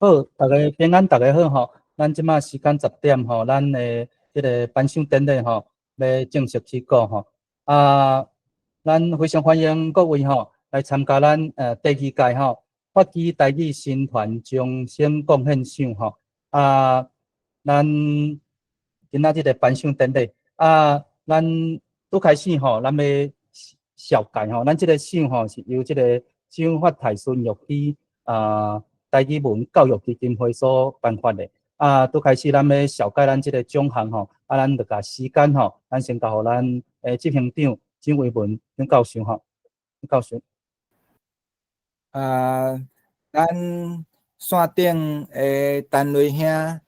好，大家平安，大家好吼。咱即马时间10点吼，咱的即个颁奖典礼吼，要正式起稿吼。啊，咱非常欢迎各位吼来参加咱第2届吼发起台语新团终身贡献奖吼。啊，咱今仔日个颁奖典礼咱拄开始吼，咱要小解吼，咱即个奖吼是由即个奖发台孙玉溪台语文教育基金会所颁发的。拄开始咱要小解咱即个奖项吼，咱就甲时间吼，咱先交互咱执行长蒋维文蒋教授吼，蒋教授。咱线顶的陈瑞兄，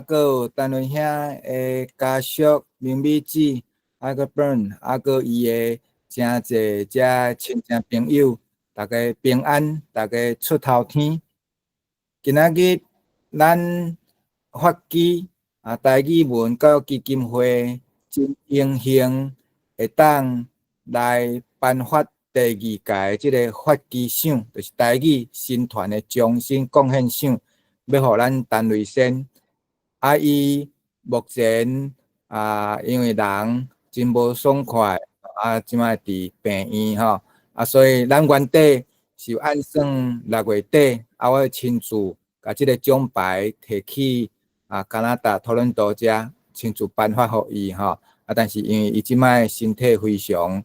搁有陈瑞兄的家属明美姊，搁 Burn，搁伊的真侪遮亲戚朋友，大家平安，大家出头天。今仔日咱发起台语文教育基金会真荣幸会当来颁发第2届即个发起奖，就是台语新传的终身贡献奖，要互咱陈瑞先。伊目前因为人真无爽快，即摆伫病院吼，所以咱原底是有按算6月底，我亲自甲即个奖牌摕去加拿大多伦多遮亲自颁发互伊吼。但是因为伊即摆身体非常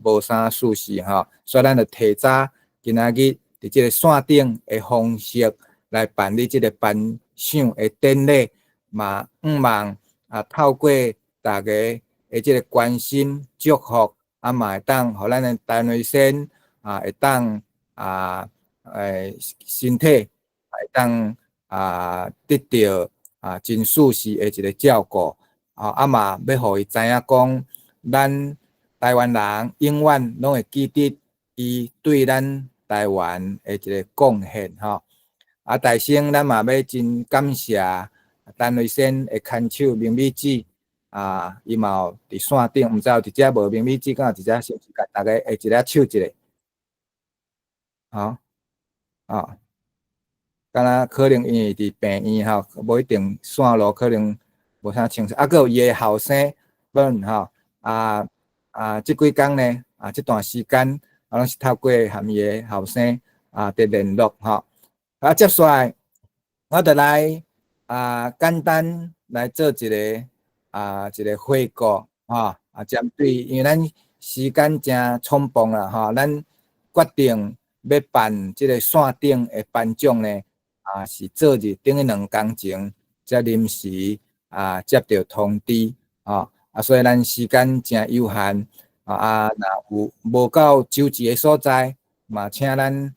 无啥舒适吼，所以咱就提早今仔日伫即个线顶的方式来办理即个颁奖的典礼，嘛望透过大家的即个关心祝福，嘛会当互咱的陈瑞先会当身体会当得到真舒适的一个照顾。嘛要互伊知影讲，咱台湾人永远拢会记得伊对咱台湾的一个贡献吼。大先咱嘛要真感谢陈瑞先的牵手明美姊，伊嘛有伫线顶，毋知有伫遮无？明美姊敢有伫遮？是毋是甲大家下一个手一下？敢若可能因为伫病院吼，无一定线路可能无啥清楚。搁有伊的后生本吼，即几工呢，即段时间拢是透过含伊的后生伫联络吼。接下来我就来简单来做一个回顾吼，针对因为咱时间真匆忙啦吼，咱决定要办即个线顶的颁奖呢。是昨日等于2工前才临时接到通知所以咱时间真有限若有无够周志的所在，嘛请咱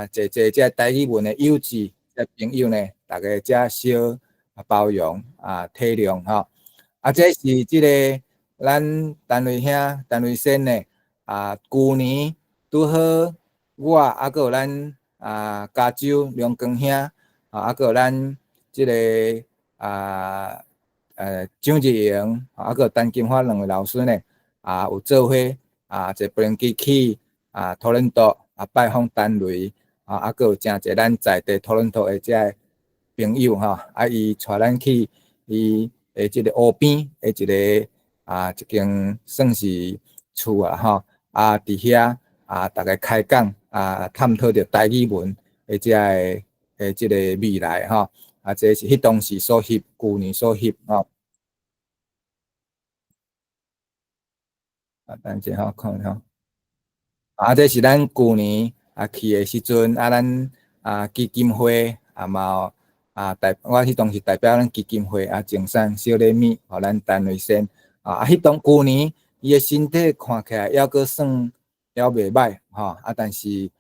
这台语文的友志朋友呢，大家遮小包容体谅吼。这是即个咱陈瑞兄陈瑞先呢旧年拄好我搁有咱加州梁光兄。搁有咱即个蒋日营搁有陈金华2位老师呢有做伙坐飞机去多伦多拜访陈瑞搁有真侪咱在地多伦多的遮朋友吼伊带咱去伊的即个湖边的一个一间算是厝吼伫遐大家开讲探讨着台语文的遮的即个未来吼这是迄当时所翕，旧年所翕吼等者吼看吼这是咱旧年去的时阵咱基金会嘛我迄当时代表咱基金会赠送小礼物互咱陈瑞先迄当旧年伊的身体看起来还阁算还袂歹吼但是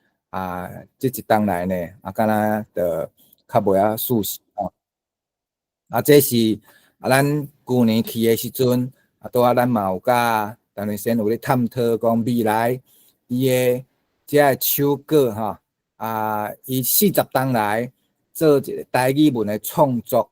即一冬来呢敢若着较袂晓舒适吼这是咱旧年去的时阵拄咱嘛有甲陈瑞先有咧探讨讲未来伊的遮手稿吼伊40冬来做一个台语文的创作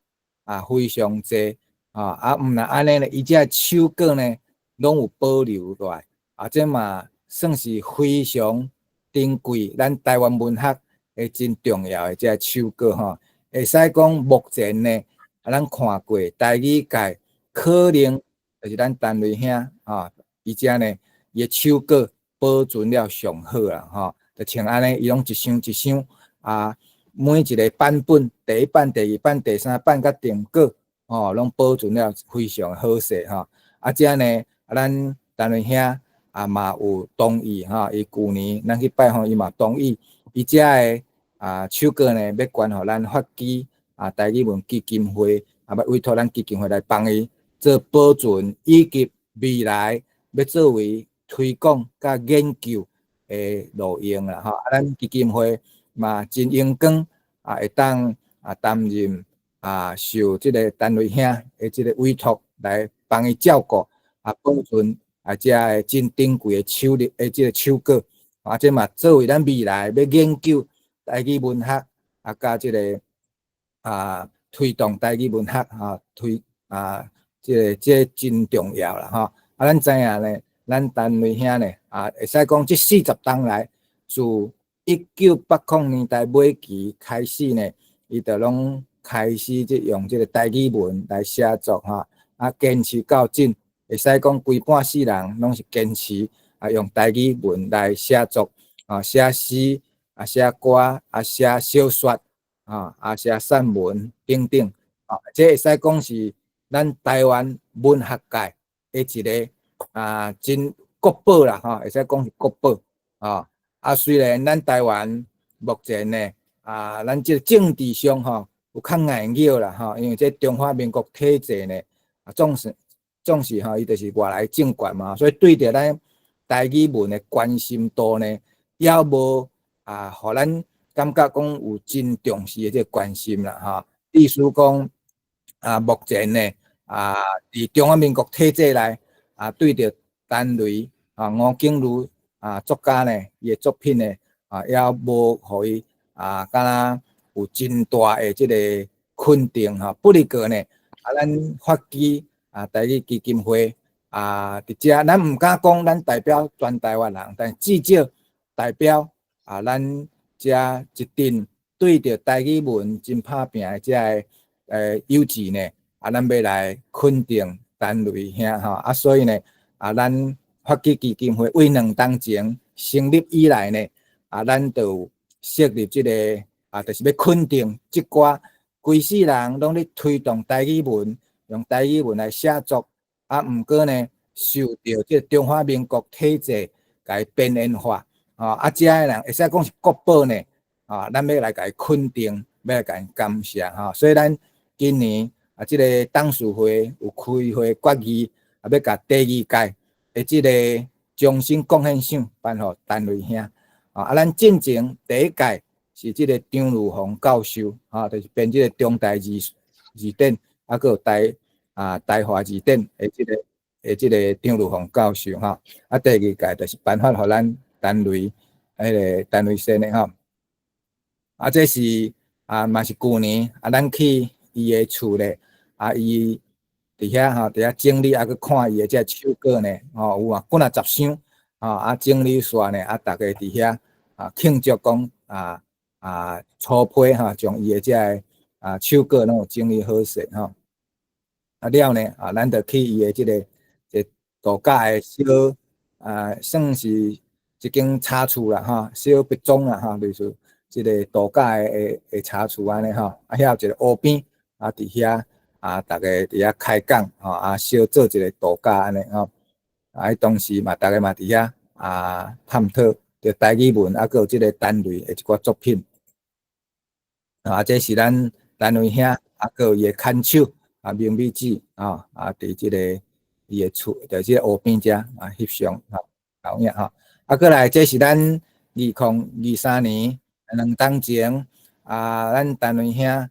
非常济毋若安尼咧，伊遮手稿呢拢有保留落来这嘛算是非常珍贵，咱台湾文学真重要的这手稿吼，会使讲目前呢，咱看过台语界可能就是咱单位兄吼，伊遮呢伊的手稿保存了上好啦吼，就像安尼，伊拢一箱一箱每一个版本，第一版、第二版、第三版甲定稿吼，拢保存了非常好势吼。遮呢，咱单位兄嘛有同意吼，伊旧年咱去拜访伊嘛同意，伊遮的手稿呢要捐互咱发基台语文基金会，要委托咱基金会来帮伊做保存，以及未来要作为推广甲研究的路用啦吼。咱基金会嘛真勇敢会当担任受即个单位兄的即个委托来帮伊照顾保存遮个真珍贵的手历即个手稿这嘛作为咱未来要研究台语文学甲即个推动台语文学推即真重要啦吼。咱知影呢，咱单位兄呢会使讲即40当来自1980年代末期开始呢，伊就拢开始用即个台语文来写作吼，坚持到今，会使讲规半世人拢是坚持用台语文来写作写诗写歌写小说写散文等等这会使讲是咱台湾文学界的一个真国宝啦会使讲是国宝虽然咱台湾目前呢咱即个政治上有较硬拗啦因为这中华民国体制呢总是伊就是外来政权嘛，所以对着咱台语文的关心度呢，也无互咱感觉讲有真重视的这个关心啦意思讲目前呢伫中华民国体制内对着单雷吴景如作家呢，伊的作品呢也无互伊敢若有真大的即个肯定不离个呢咱发基台语基金会伫遮，咱毋敢讲咱代表全台湾人，但至少代表咱遮一定对着台语文真拍拼的遮个友志呢咱要来肯定单雷兄所以呢咱发基基金会为2当前成立以来呢咱就有设立即个就是要肯定即寡规世人拢咧推动台语文，用台语文来写作毋过呢受到即中华民国体制甲伊边缘化遮个人会使讲是国宝呢咱要来甲伊肯定，要来甲伊感谢所以咱今年即个董事会有开会决议要甲第2届的即个终身贡献奖颁予单雷兄咱进前第1届是即个张如虹教授就是编即个中台字典还有台华字典的即个张如虹教授第2届就是颁发予咱单雷迄个单雷先的这是嘛是旧年咱去伊的厝咧伊伫遐整理去看伊的这手稿呢有几若10箱整理煞呢大家伫遐庆祝讲初批将伊的这个手稿拢有整理好势了呢咱就去伊的即个度假的小算是一间茶厝啦小别庄啦类似即个度假的茶厝安尼遐有一个湖边伫遐大家伫遐开讲小做一个度假安尼当时嘛大家嘛伫遐探讨着台语文还有即个单雷的一寡作品这是咱单雷兄还有伊的看守明美子伫即个伊的厝，在即个湖边遮翕相留影过来这是咱2023年2当前咱单雷兄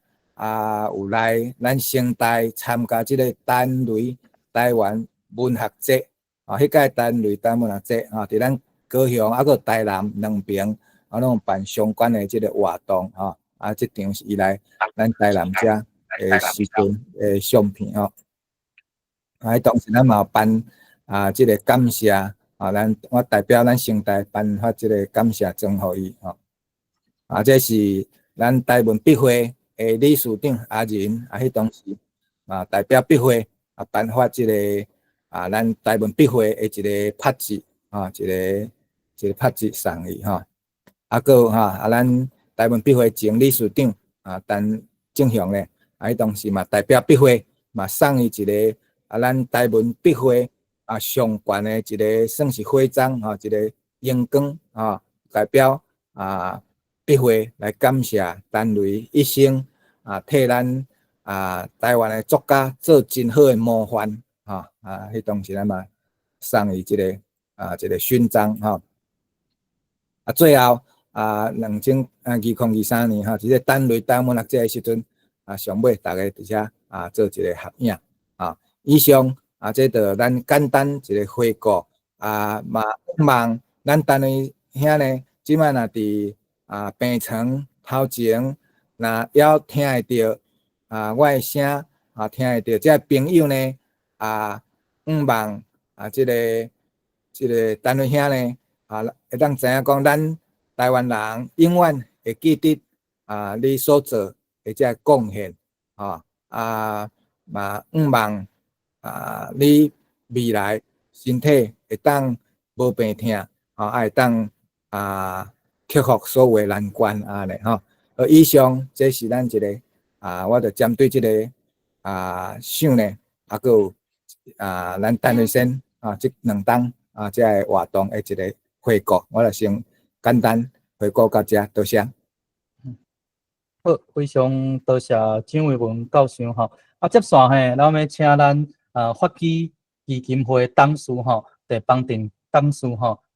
有来咱城台参加即个单雷台湾文学节迄届单雷台湾文学节伫咱高雄还有台南2边拢办相关的即个活动即场是伊来咱台南遮的时阵的相片当时咱嘛有办即个感谢我代表咱城台颁发即个感谢状互伊这是咱台文笔会的理事长阿仁迄当时代表笔会颁发这个咱台文笔会的一个拍子一个拍子送伊有咱台文笔会前理事长陈正雄咧，迄当时嘛代表笔会嘛送伊一个咱台文笔会上悬的一个算是徽章一个荧光代表笔会来感谢陈雷一生替咱台湾的作家做真好的模范迄当时咱嘛送伊一个勋章最后2023年即个陈雷台湾学节的时阵上尾大家伫遮做一个合影以上这就咱简单一个回顾嘛希望咱陈雷兄呢即摆若伫病床头前若还听会到我的声听会到这朋友呢希望这个陈雷兄呢会当知影讲咱台湾人永远会记得你所做的这贡献嘛希望你未来身体会当无病痛会当克服所有的难关安尼以上这是咱一个我就针对这个想呢还有咱陈雷先这两档这个活动的一个回顾，我就先简单回顾到这，多谢。好，非常多谢蒋伟文教授接下来咱要请咱法基基金会董事陈邦定董事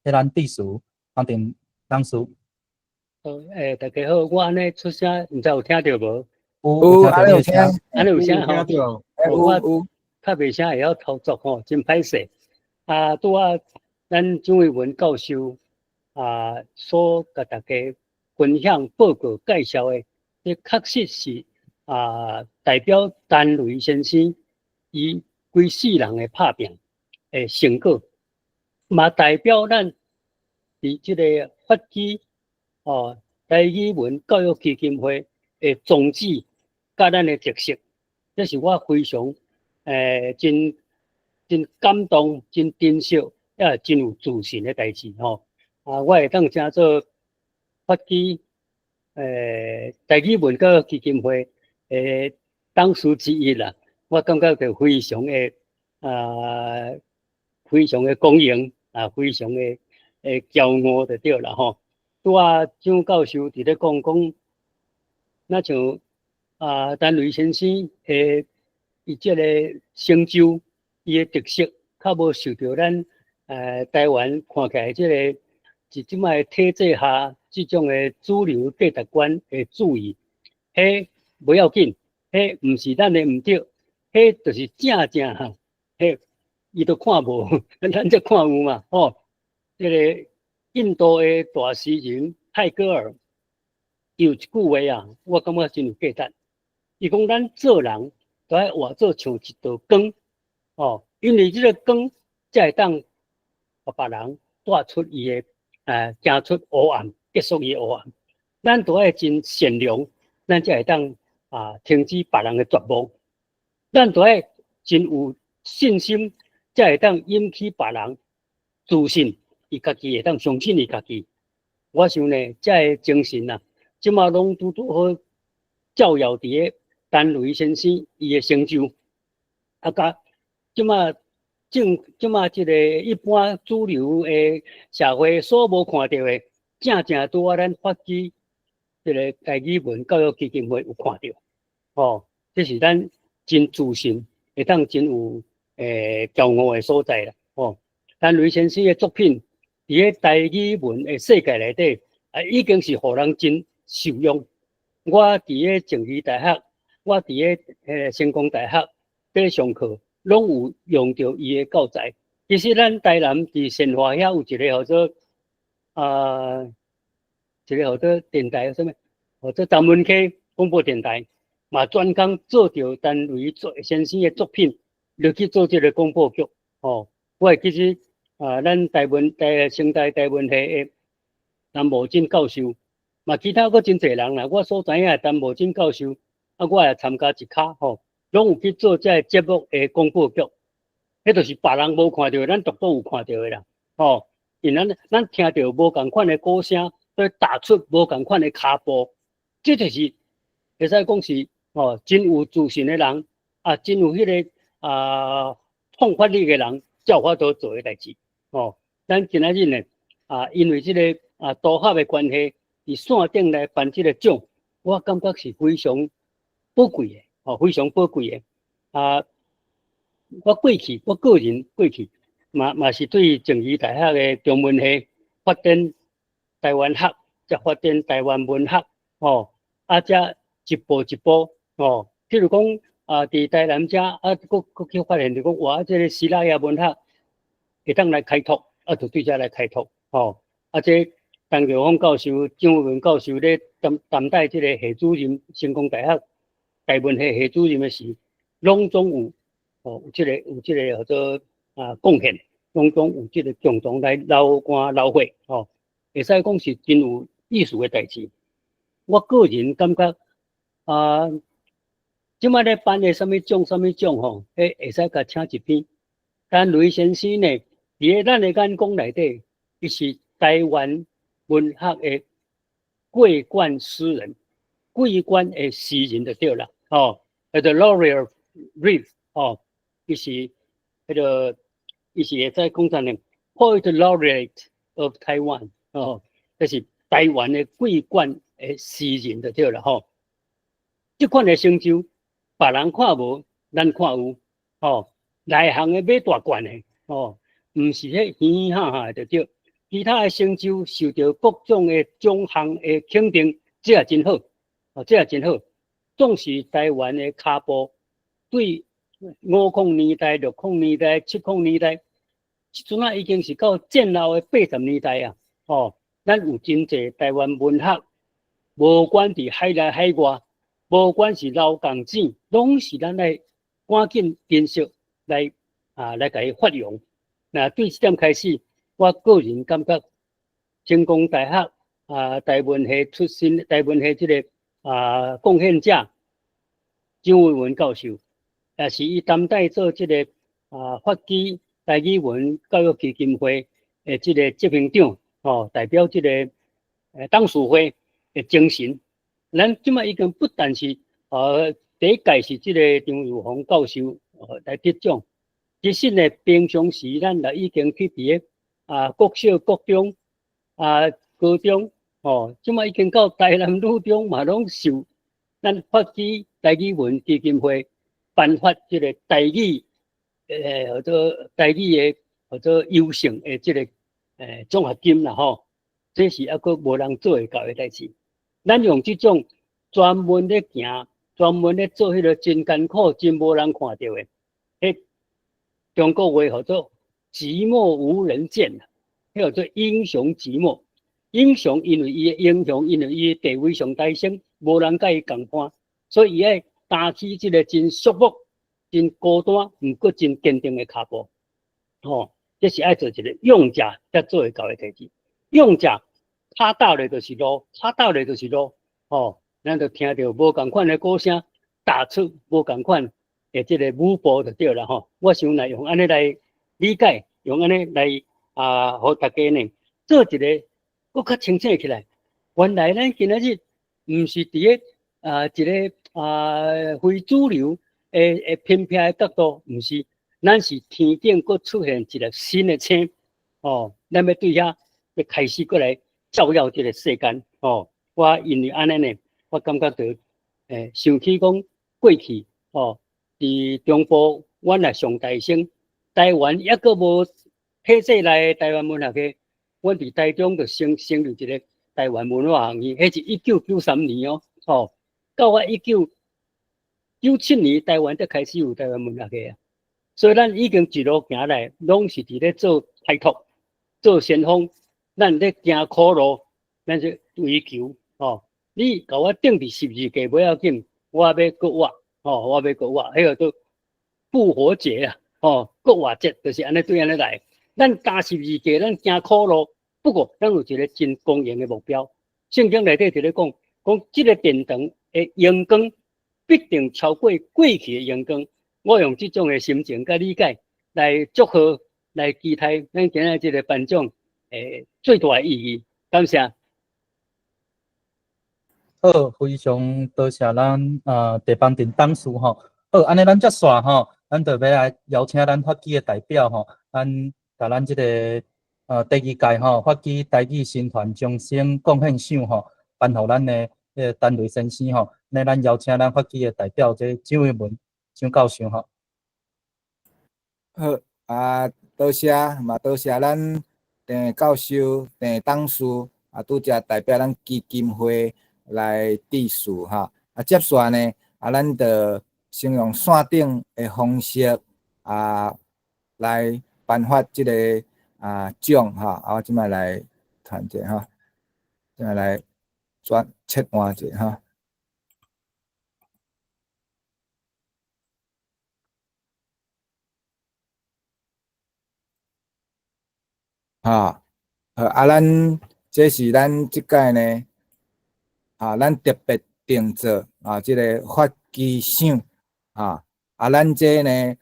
咱秘书邦定董事。大家好，我安尼出声，毋知有听到无？有，安尼有听，安尼有声吼。有，较袂声会晓操作真歹势。拄咱蒋伟文教授所甲大家分享报告介绍的，这确实是代表陈雷先生伊规世人的拍拼的成果，嘛代表咱伫即个法基台语文教育基金会的宗旨甲咱的特色，这是我非常真感动、真珍惜，也真有自信的代志我会当称做法基台语文教育基金会董事之一啦。我感觉就非常的光荣非常的骄傲就对啦蒋教授伫咧讲，那像陈雷先生伊即个成就，伊的特色较无受到咱台湾看起来即个即摆体制下即种的主流价值观的注意，迄不要紧，迄毋是咱的毋对，迄就是正伊都看无，咱则看有嘛即个印度的大诗人泰戈尔有一句话我感觉真有价值。伊讲咱做人都要活做像一道光因为这个光才会当互别人带出伊的行出黑暗，结束伊的黑暗。咱都要真善良，咱才会当停止别人的绝望。咱都要真有信心，才会当引起别人自信。伊家己会当相信伊家己，我想呢，这个精神即马拢拄好照耀伫个陈雷先生伊的成就，甲即马即个一般主流的社会所无看到的，正拄咱法基即个台语文教育基金会有看到这是咱真自信，会当真有骄傲的所在啦陈雷先生的作品。伫个台语文的世界内底，已经是互人真受用。我伫个政治大学，我伫个成功大学在上课，拢有用到伊的教材。其实咱台南伫善化遐有一个叫做叫做电台什么，叫做陈文溪广播电台，嘛专工做着陈雷先生的作品，落去做这个广播剧我会记得咱成大台文系的陈茂进教授嘛其他佫真侪人啦，我所知影的陈茂真教授，我也参加一卡吼，拢有去做这节目的广播剧，迄就是别人无看到，咱独独有看到的啦，吼，因咱听到无共款的鼓声，所打出无共款的骹步，这就是会使讲是真有自信的人，真有迄个创发力的人，才有法度做的代志，咱今仔日呢，因为这个督学的关系，伫线顶来颁这个奖，我感觉是非常宝贵的，非常宝贵的。我个人过去嘛是对政治大学的中文系发展台湾学，再发展台湾文学，再一步一步，譬如讲伫台南遮佫去发现着讲，哇，这个希腊雅文学会当来开拓，就对遮来开拓，这陈玉峰教授、张伟文教授咧担待这个系主任，成功大学台文系系主任的时，拢总有这个叫做贡献，拢总有这个共同来捞官捞血，会使讲是真有意思的代志。我个人感觉即摆咧颁的什么奖吼，会使甲请一篇。但雷先生呢，伫咱的眼光内底，伊是台湾文学的桂冠诗人，桂冠的诗人就对了，The Laureate Reed，伊是迄个，伊是会使讲啥呢 ？Poet Laureate of Taiwan， 这是台湾的桂冠的诗人就对了，这款的成就，别人看无，咱看有，内行的买大罐的，毋是迄嘻嘻哈哈的对。其他的成就受到各种的奖项的肯定，这也真好，这也真好。总是台湾的骹步对50年代、60年代、70年代，即阵已经是到战后的80年代啊！咱有真济台湾文学，无管伫海内海外，无管是老港子，拢是咱来赶紧珍惜来甲伊发扬。那对这点开始。我个人感觉，成功大学台文系出身，台文系这个贡献者张伟文教授，也是伊担待做这个发起台语文教育基金会的这个执行长，代表这个董事会的精神。咱即摆已经不但是第一届是这个张玉峰教授来得奖，其实呢，平常时咱也已经去伫国小、国中、高中，即摆已经到台南女中嘛，拢受咱发起台语文基金会颁发这个台语或者台语的或者优胜的这个奖学金啦，这是还阁无人做会到的代志。咱用这种专门咧行、专门咧做迄个真艰苦、真无人看到的，中国话叫做寂寞无人见，叫做英雄寂寞。英雄因为伊的英雄，因为伊的地位上大升，无人甲伊共伴，所以伊爱担起这个真肃穆、真孤单，毋过真坚定的脚步。这是爱做一个勇者才做会到的代志。勇者插倒咧就是路，插倒咧就是路。咱就听到无共款的鼓声，打出无共款的这个舞步就对了我想来用安尼来理解，用安尼来互大家呢做一个更较清楚起来。原来咱今仔日毋是伫一个非主流的偏僻的角度，毋是，咱是天顶佫出现一个新的星咱要对遐要开始过来照耀这个世间我因为安尼呢，我感觉到想起讲过去伫中部，阮也上大生，台湾抑阁无体制内台湾文学系，阮伫台中就成立一个台湾文化学院，迄是1993年到我1997年，台湾才开始有台湾文学系所以咱已经一路行来，拢是伫咧做开拓、做先锋，咱咧行苦路，咱就追求你甲我定伫12届不要紧，我要搁活我要搁活，迄个做复活节搁活节就是安尼对安尼来。咱加12届，咱行苦路，不过咱有一个真公平的目标，圣经内底伫咧讲，即个殿堂的阳光必定超过过去的阳光。我用即种的心情甲理解来祝贺、来期待咱今日即个颁奖最大的意义。感谢。好，非常多谢咱地方镇董事吼。好，安尼咱接续吼，咱就要来邀请咱法基的代表吼，甲咱即个第二届吼法基台语新传终身贡献奖吼，颁予咱的单雷先生吼。那咱邀请咱法基的代表即蒋伟文蒋教授吼。好多谢嘛，多谢咱郑教授、郑董事拄则代表咱基金会来致辞哈。接续呢咱就先用线顶的方式来颁发即个奖哈。我即摆来传者哈，即摆来切换者哈。咱这是咱即届呢咱特别定做即个法基奖咱这呢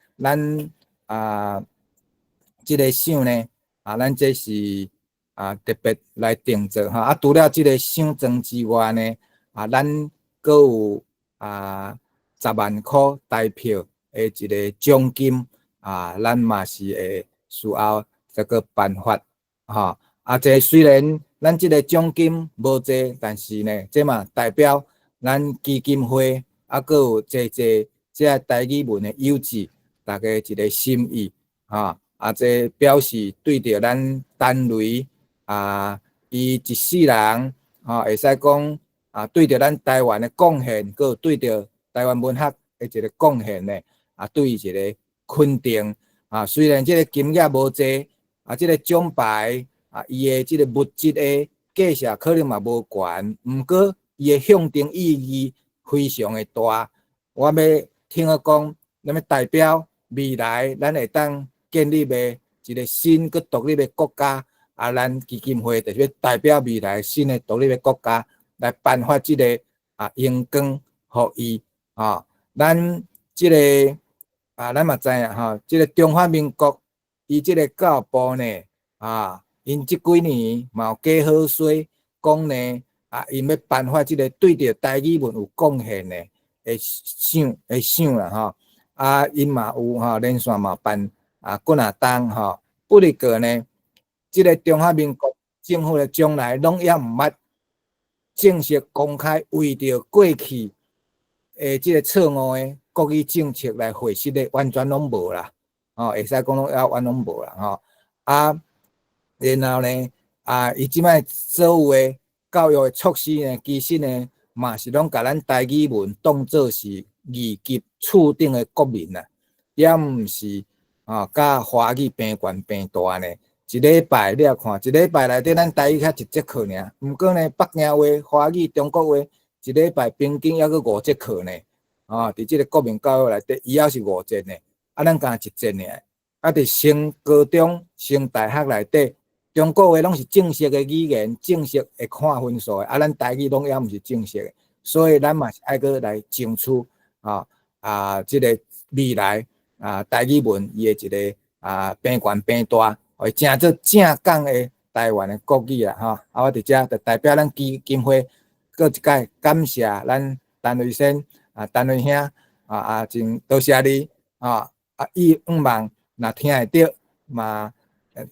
即个奖呢咱这是特别来定做除了即个奖状之外呢咱阁有10万块台票的一个奖金咱嘛是会需要这个颁发这虽然咱即个奖金无济，但是呢，这嘛代表咱基金会阁有这台语文的友志，大家一个心意这表示对着咱单雷伊一世人会使讲对着咱台湾的贡献，阁对着台湾文学的一个贡献呢对伊一个肯定虽然这个金额无济这个奖牌伊的即个物质的价值可能嘛无悬，毋过伊的象征意义非常的大。我要听讲，咱要代表未来，咱会当建立的一个新佮独立的国家咱基金会就要代表未来新的独立的国家来颁发即个阳光互伊咱即个咱嘛知影即个中华民国伊即个教育部呢因即几年嘛有加好水，讲呢因要颁发即个对着台语文有贡献的奖啦因嘛有连续嘛办几若档不离过呢，即个中华民国政府的将来拢也毋捌正式公开为着过去即个错误的国语政策来回失的，完全拢无啦会使讲拢完全拢无啦然后呢伊即摆所有的教育的措施呢，其实呢嘛是拢甲咱台语文当作是二级次等的国民也毋是甲华语平悬平大呢。一礼拜你也看，一礼拜内底咱台语较1节课尔，毋过呢北京话、华语、中国话一礼拜平均还阁5节课呢。伫即个国民教育内底，伊也是5节呢，咱敢1节尔。伫升高中、升大学内底，中国话拢是正式的语言，正式会看分数的，咱台语拢也毋是正式的，所以咱嘛是爱阁来争取即个未来台语文伊的一个平悬平大，会成做正港的台湾的国语啦我伫遮就代表咱基金会，搁一届感谢咱陈瑞先陈瑞兄真多谢你伊希望若听会到嘛。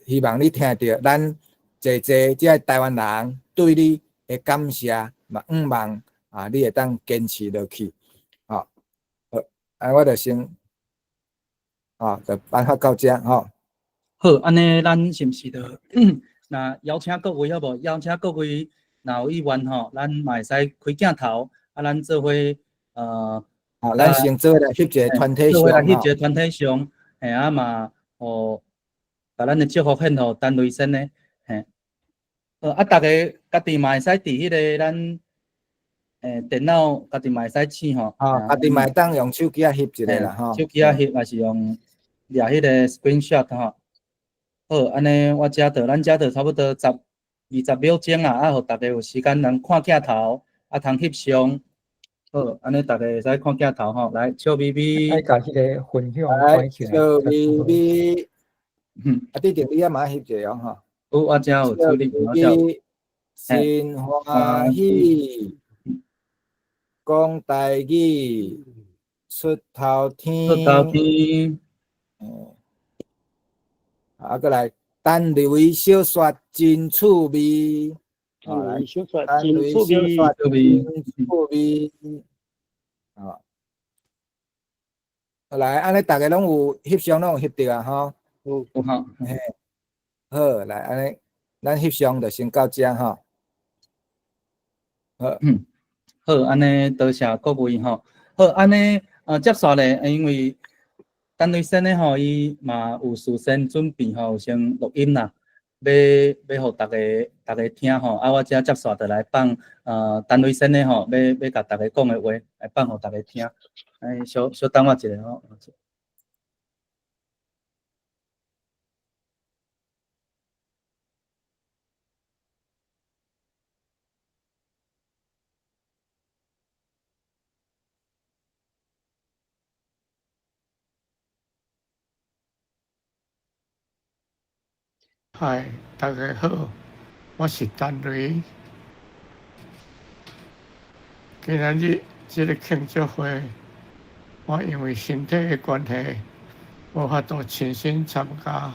希望你听到咱这台湾人对你的感谢，嘛希望你会当坚持落去我就先就颁发到这好，安尼咱是毋是就那邀请各位好无？邀请各位若有意愿咱嘛会使开镜头咱做伙咱先做来翕一个团体相翕一个团体相嘛把咱的祝福献互陈雷先呢，大家家己嘛会使伫迄个咱电脑家己嘛会使试家己嘛会当用手机翕一个啦手机翕也是用掠迄个 screenshot 好，安尼咱遮就差不多20秒钟啊，啊，互大家有时间能看镜头，啊，通翕相。好，安尼大家会使看镜头吼，来笑眯爱眯，甲迄个分享来关起来，笑较眯好。眯，嗯，啊，弟弟你也嘛翕一张吼，有我正有笑处理，眯好笑，眯，心欢喜，讲台语，出头天，出头天，啊，过来，单位小说真趣味，啊，来，小说单真趣位小味，说趣味，真趣味，啊，来，安尼大家拢有翕相，拢有翕到啊，吼。有有吼，嘿，好，来安尼，咱翕相就先到遮吼。好，好，安尼多谢各位吼。好，安尼接续咧，因为单位先咧吼，伊嘛有事先准备吼，先录音啦，要互大家听吼。啊，我遮接续就来放单位先咧吼，要甲大家讲的话来放互大家听。哎，小等我一下吼。嗨，大家好，我是陈雷。今仔日这个庆祝会，我因为身体的关系，无法度亲身参加，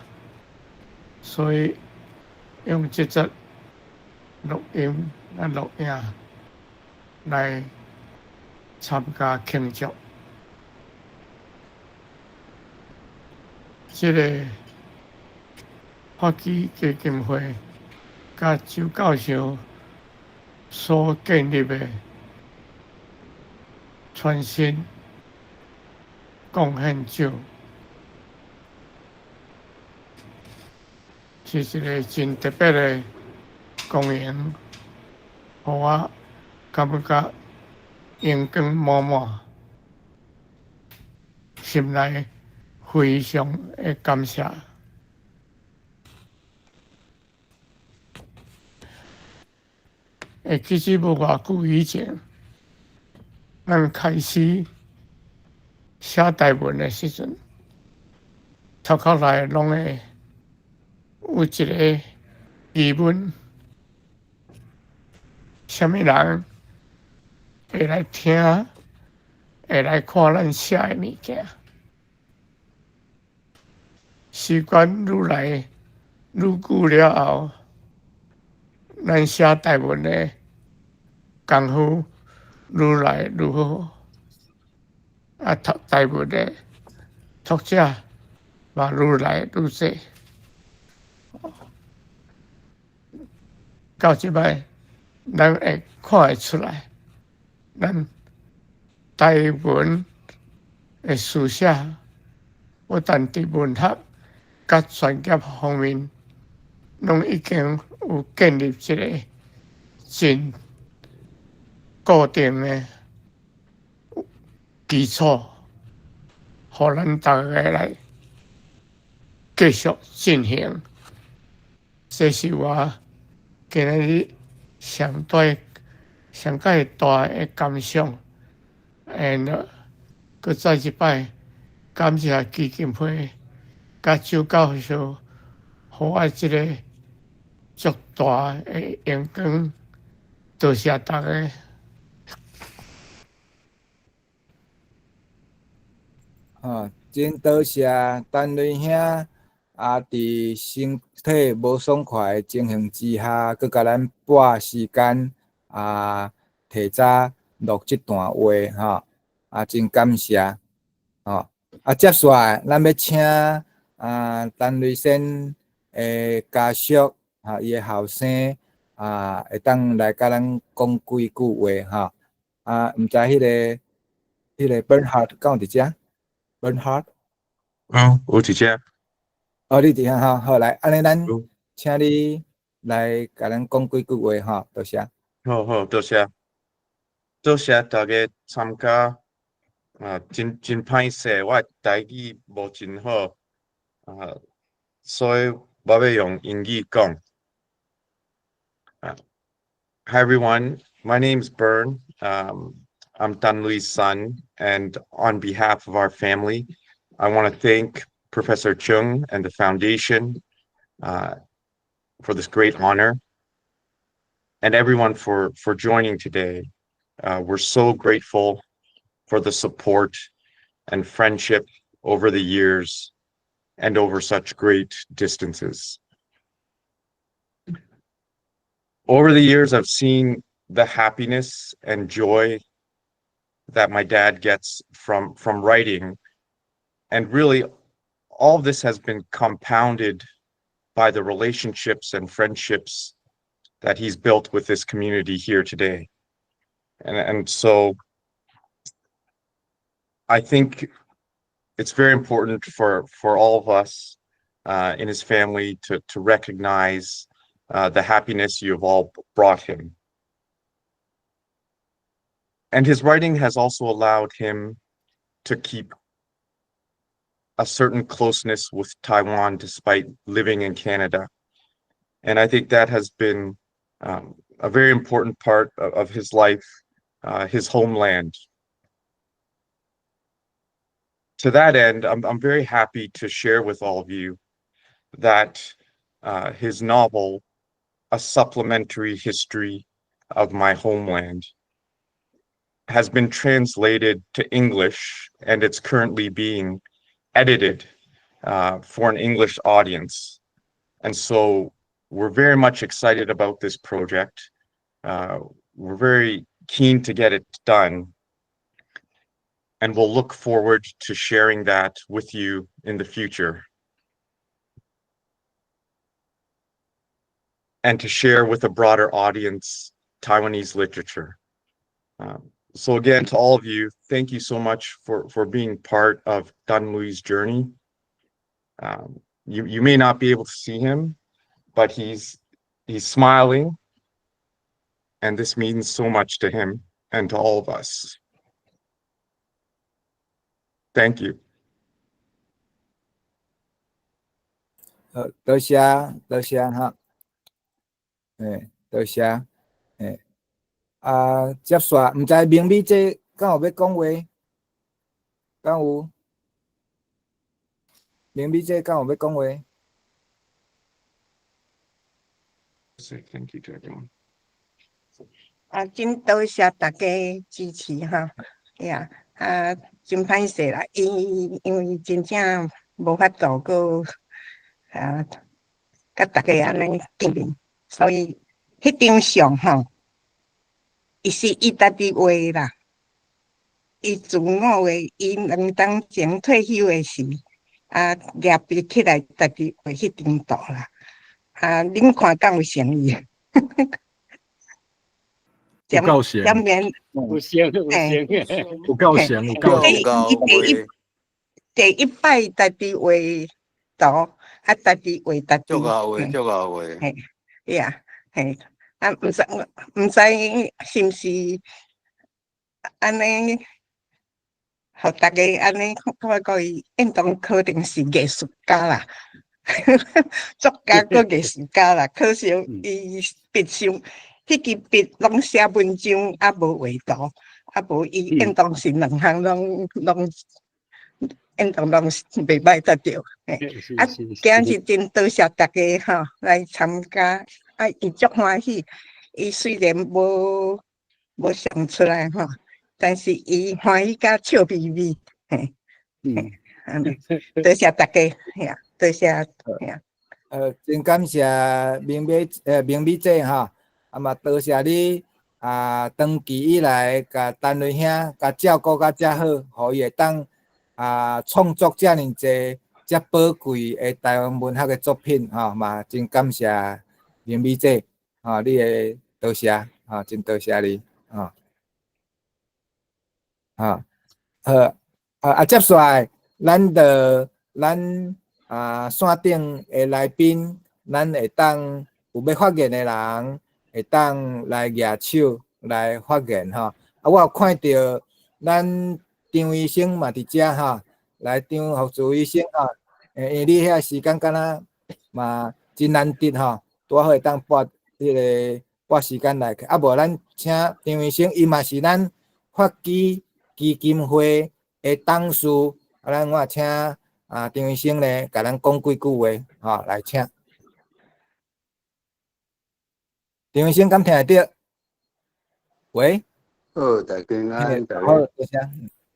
所以用这则录音、录影来参加庆祝。这个发起基金会甲周教授所建立的全新贡献奖，是一个真特别的公演，互我感觉阳光满满，心内非常的感谢。其实无偌久以前，咱开始写台文的时阵，头壳内拢会有一个疑问：什么人会来听、会来看咱写的物件？时间愈来愈久了后，咱写台文的功夫愈来愈好，啊，读台文的读者嘛愈来愈多。到即摆，咱会看会出来，咱台文的书写，不但伫文学甲专业方面，拢已经有建立一个真固定的基础，互咱大家来继续进行。这是我今日上介大的感想。佮再一摆感谢基金会甲周教授，互我即个足大的阳光，多谢大家。真多谢陈瑞兄伫身体无爽快的情形之下，佮甲咱拨时间提早录即段话真感谢接续咱要请陈瑞先的家属伊的后生会当来甲咱讲几句话毋知迄个 Bernhard 敢有伫遮 ？Bernhard？有一只。你伫遐好，来，安尼咱请你来甲咱讲几句话多谢。好，多谢大家参加真歹势，我台语无真好所以我要用英语讲。Hi, everyone. My name's Bern. I'm Tan Lui's son, and on behalf of our family, I want to thank Professor Chung and the foundation for this great honor, and everyone for joining today. We're so grateful for the support and friendship over the years and over such great distances. Over the years, I've seen the happiness and joy that my dad gets from writing, and really all of this has been compounded by the relationships and friendships that he's built with this community here today. And so I think it's very important for all of us in his family to recognize the happiness you have all brought him. And his writing has also allowed him to keep a certain closeness with Taiwan despite living in Canada. And I think that has been a very important part of his life, his homeland. To that end, I'm very happy to share with all of you that his novel, A Supplementary History of My Homeland, has been translated to English, and it's currently being edited for an English audience. And so we're very much excited about this project. We're very keen to get it done, and we'll look forward to sharing that with you in the future, and to share with a broader audience Taiwanese literature. So again, to all of you, thank you so much for being part of Tan Lui's journey. You may not be able to see him, but he's smiling, and this means so much to him and to all of us. Thank you. 多谢哈，多谢，接续，唔知明美姐敢有要讲话？敢有？明美姐敢有要讲话？ Say thank you to everyone. 真多谢大家支持哈，呀，真歹势啦，因为真正无法度个甲大家安尼见面，所以迄张相吼，伊是伊家己画啦，伊自我画，伊2当前退休的时，夹笔起来家己画迄张图啦，恁看敢有诚意？有够闲，前面有声有声，有够闲，有够闲。第一摆家己画图，家己画家己。足够画，足够画。嘿，呀，嘿，毋知是毋是安尼，互大家安尼看讲伊应当可能是艺术家啦，作家个艺术家啦，可惜伊笔上。迄支笔拢写文章，无画图，无伊应当是2项拢应当拢是袂歹得着。今日真多谢大家吼来参加，伊足欢喜。伊虽然无上出来吼，但是伊欢喜甲笑眯眯。嘿，多谢大家，呀，多谢呀。真感谢明美姐哈。嘛，多谢你长期以来甲陈瑞兄甲照顾甲遮好，互伊会当创作遮尔济遮宝贵的台湾文学的作品吼，嘛真感谢明美姐你的多谢真多谢你接下来咱线顶的来宾，咱会当有要发言的人。会当来举手来发言哈，我有看到咱张医生嘛伫遮哈，来张福珠医生哈，因为你遐时间敢若嘛真难得哈，拄好会当拨迄个拨时间来，啊无咱请张医生，伊嘛是咱发基基金会的董事，啊，咱我请张医生咧，甲咱讲几句话，吼，来请。张医生敢听得到？喂，好，大家平安，大好，家多谢。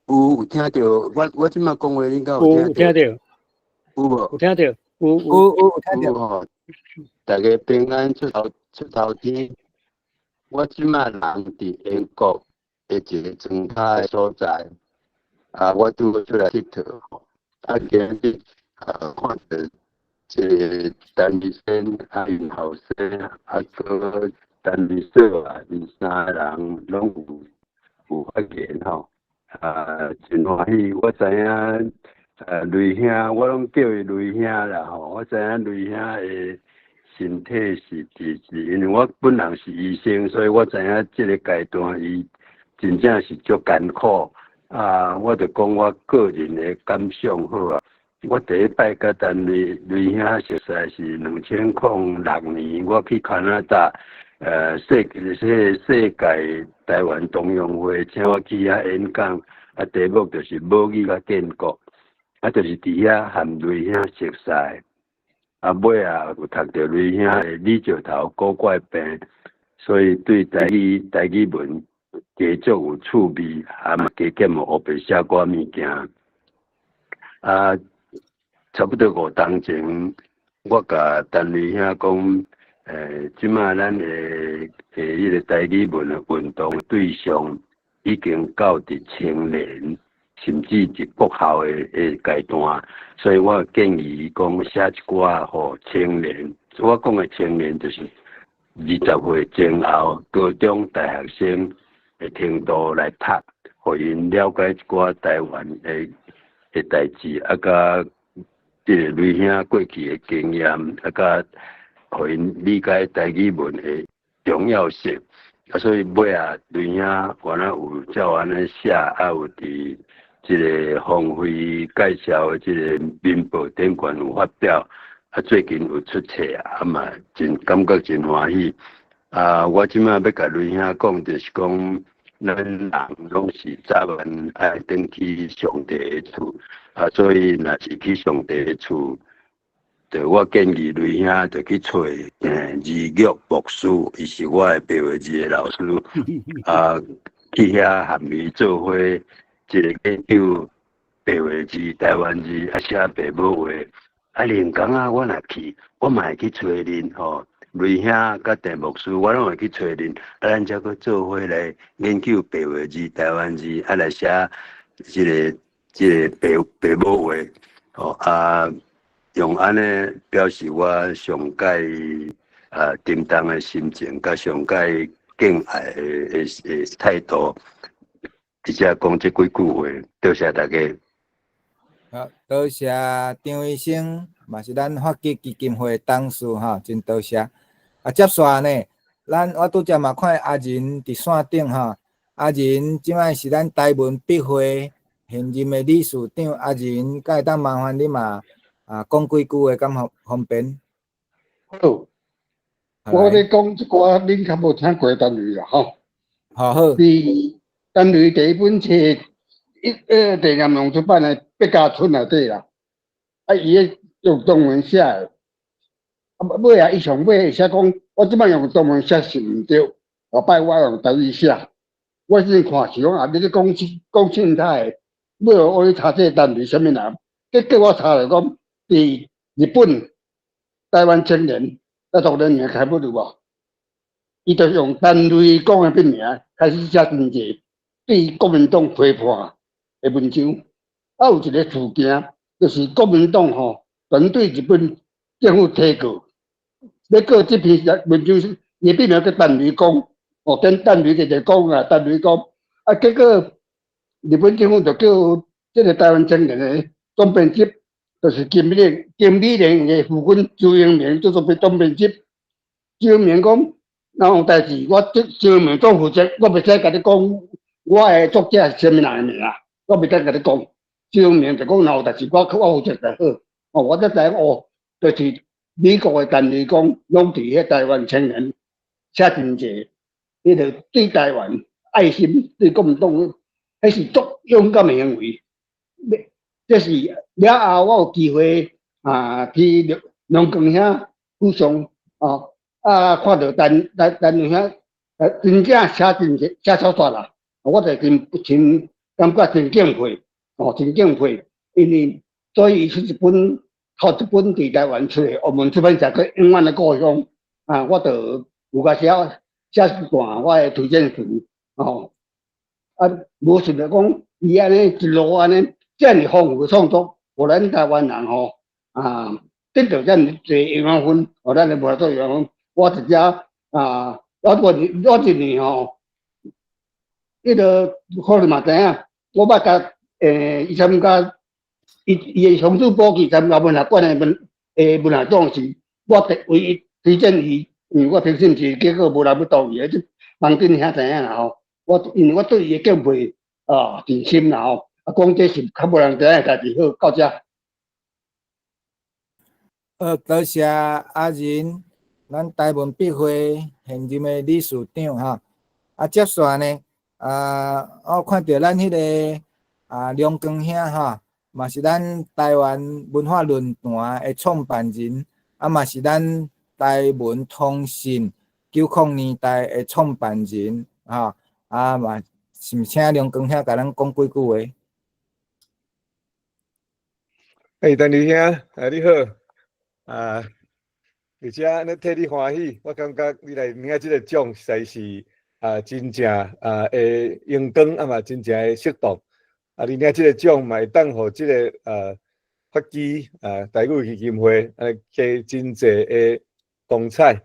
有听到我即马讲话，恁敢有听到，有听到？有无？有听到，有有听到。吼，大家平安出头天。我即马人伫英国的一个庄脚的所在，我拄出来佚佗吼，今日看到这个陈医生因后生个陈律师因三个人拢有发言吼，真欢喜。我知影雷兄，我拢叫伊雷兄啦吼。我知影雷兄的身体是因为我本人是医生，所以我知影这个阶段伊真正是足艰苦。我就讲我个人的感想好啊。我第一摆甲陈雷兄熟悉是2006年，我去加拿大，世界台湾同乡会请我去遐演讲，题目就是母语甲建国，就是伫遐和雷兄熟悉。尾有读到雷兄的李石头古怪病，所以对台语文加足有趣味，嘛加减有学白写寡物件。差不多5当前，我甲陈雷兄讲，即马咱的迄个台语文的运动对象已经到伫青年，甚至是国校的阶段，所以我建议讲写一寡互青年。我讲的青年就是20岁前后高中、大学生的程度来读，互因了解一寡台湾的代志，甲即个雷兄过去的经验，甲互因理解台语文的重要性。所以尾雷兄原来有照安尼写，有伫即个峰会介绍的即个民报顶悬有发表，最近有出册嘛真感觉真欢喜。我即摆要甲雷兄讲，就是讲咱人拢是早晚爱转去上帝的厝，所以若是去上帝的厝，我建议雷兄就去找字玉牧师，伊是我的白话字的老师，去遐和伊做伙一个研究白话字、台湾字，写白母话。连讲我若去，我嘛会去找恁吼。雷兄甲陈牧师，我拢会去找恁，咱才去做伙来研究白话字、台湾字，来写即个白母话，用安尼表示我上介沉重的心情，甲上介敬爱的态度，而且讲这几句话，多谢大家。好，多谢张医生，嘛是咱发基基金会董事哈，真多谢。接续呢，我拄则嘛看阿仁伫线顶哈，阿仁即摆是咱台文笔会现任的理事长，阿仁，敢会当麻烦你嘛讲几句话，敢方便？好，我咧讲一寡恁较无听过单语啦吼。好。伫单语第一本册，第严龙出版的《百家村》内底啦，伊咧用中文写的。尾伊上尾写讲，我即摆用中文写是毋对，后摆我用台语写。我先看是讲你咧讲凊彩的，尾我去查这个单语啥物啦？结果我查了讲，伫日本台湾青年读联名开不对无？伊就用单语讲的笔名开始写真济对国民党批判的文章。有一个事件，就是国民党团对日本政府提告。要告这篇文章是，伊笔名叫陈雷公，跟陈雷就讲啊，陈雷公结果日本政府就叫这个台湾青年的总编辑，就是金美玲的副官周永明做总编辑。周永明讲，哪有代志，我周永明总负责，我袂使甲你讲我的作者是啥物人的名啊，我袂使甲你讲。周永明就讲哪有代志，我负责就好。我才知就是。美国的陈雷公拢伫迄台湾青年写真济，迄个对台湾爱心，对国民党，迄是足勇敢的行为。这是了后，我有机会去龙岗遐府上看到陈瑞兄真正写真济写小说啦，我就真感觉真敬佩，真敬佩，因为所以是一本靠一本伫台湾出的澳门出版社个永远的故乡我就有甲写一段我的推荐序无想着讲伊安尼一路安尼这样丰富的创作，互咱台湾人得到这样济营养分，互咱的无做营养分。我直接我一年迄个可能嘛知影，我捌甲伊参加伊的乡土保记参加文学馆的文学奖时，我唯一推荐伊，因为我评审是结果无人要投伊，即网顶遐知影啦因为我对伊的敬佩真深啦讲这是较无人知影的代志，好到这。多谢阿仁，咱台文笔会现任的理事长接下呢我看到咱迄个梁光兄嘛是咱台湾文化论坛的创办人，嘛是咱台文通信90年代的创办人嘛是毋请梁光兄甲咱讲几句话？陈瑞兄你好而且安尼替你欢喜，我感觉你来领这个奖实在是真正会阳光嘛真正会适当你领这个奖嘛会当互这个发基台语基金会加真济的光彩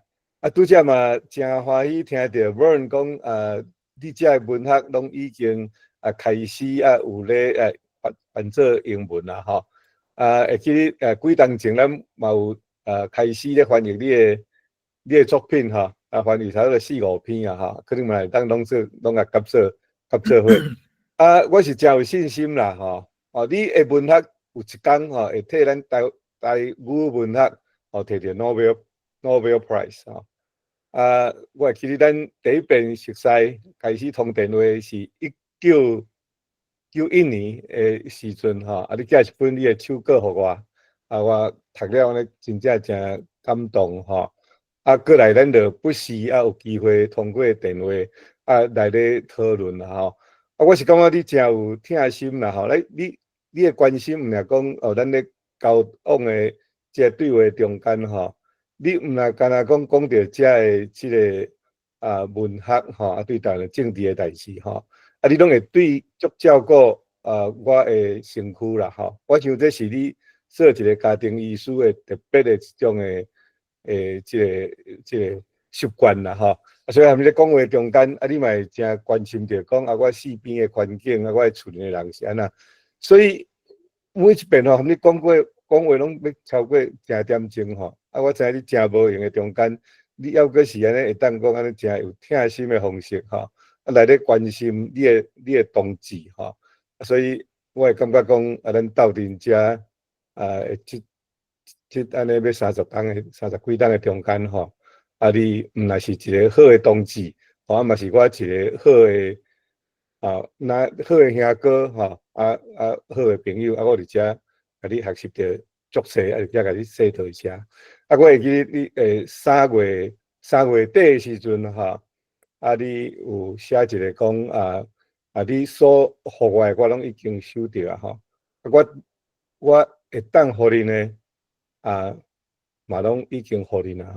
拄则嘛真欢喜听到 Vern 讲你这文学拢已经开始有咧办做英文啦会记几当前咱嘛有开始咧翻译你的作品翻译差不多4-5篇可能嘛会当拢甲合作伙我是真有信心啦你的文学有一天会替咱台语文学摕到 Nobel Prize 我会记得咱第一遍熟悉开始通电话是1991年的时阵你寄一本你的手稿互我我读了呢真正真感动过来咱就不时有机会通过电话来咧讨论我是感觉你真有疼心啦你的关心毋是讲咱咧交往的这个对话中间你毋是干那讲到这个这个文学对台湾政治的代志你拢会对足照顾我的身躯啦我想这是你做一个家庭医师的特别的一种的这个习惯啦所以含咧讲话中间你嘛会真关心着讲我四边的环境我的厝里的人是安那，所以每一遍含你讲话拢要超过10点钟我知影你真无闲的中间，你还阁是安尼会当讲安尼真有疼心的方式来咧关心你的同志所以我会感觉讲咱斗阵遮即安尼要30几天的中间你毋乃是一个好的同志嘛是我一个好的那好的兄哥好的朋友我伫遮甲你学习着足细而且甲你说道一下我会记得你3月底的时阵你有写一个讲你所互我的我拢已经收到我会当互你呢嘛拢已经互你啦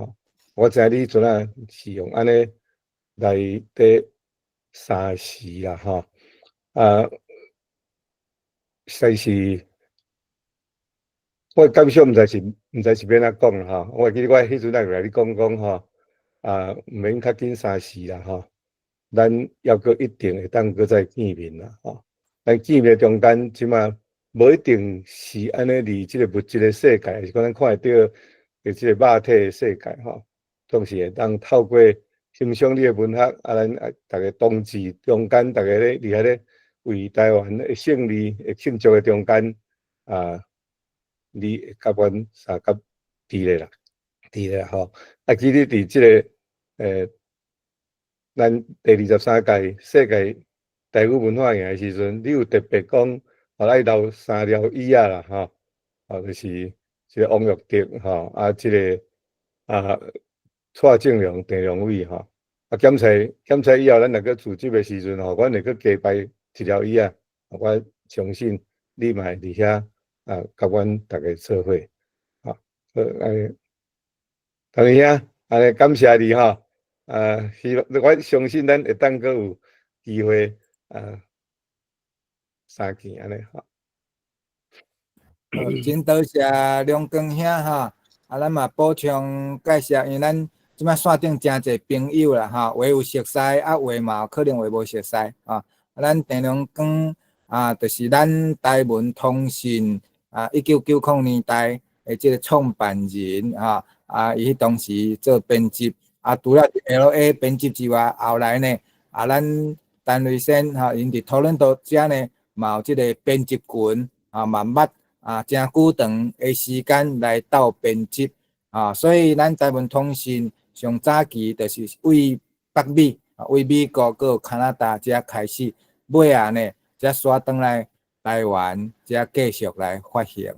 我知你阵是用安尼来伫3时啦实在是我感受毋知是要安怎讲啦我会记得我迄阵来你讲毋免较紧3时啦咱还阁一定会当阁再见面啦咱见面中间即马无一定是安尼离即个物质的世界，是讲咱看会到即个肉体的世界总是会当透过欣赏你的文学咱逐个同志中间，逐个咧伫遐咧为台湾的胜利庆祝的中间你会甲阮相甲伫咧啦记得伫即个咱第23届世界台语文化营的时阵，你有特别讲，互咱留3条椅啊啦，吼，就是这个王玉德吼，这个蔡正良、郑良伟吼，检查以后，咱若个组织的时阵吼，阮会去加摆1条椅啊，我相信你嘛会伫遐甲阮大家做伙，同兄，安尼感谢你吼，希望我相信咱会当阁有机会相见安尼吼。真多谢梁光兄哈，咱嘛补充介绍，因为咱即摆线顶真侪朋友啦哈，有有熟悉，有嘛可能无熟悉啊。咱郑良光就是咱台文通讯1990年代的即个创办人伊当时做编辑除了 LA 编辑之外，后来呢咱陈瑞先因伫讨论到遮呢，嘛有即个编辑群嘛捌真久长的时间来斗编辑所以咱台文通讯上早期就是为北美为美国佮加拿大遮开始，尾啊呢则刷转来台湾则继续来发行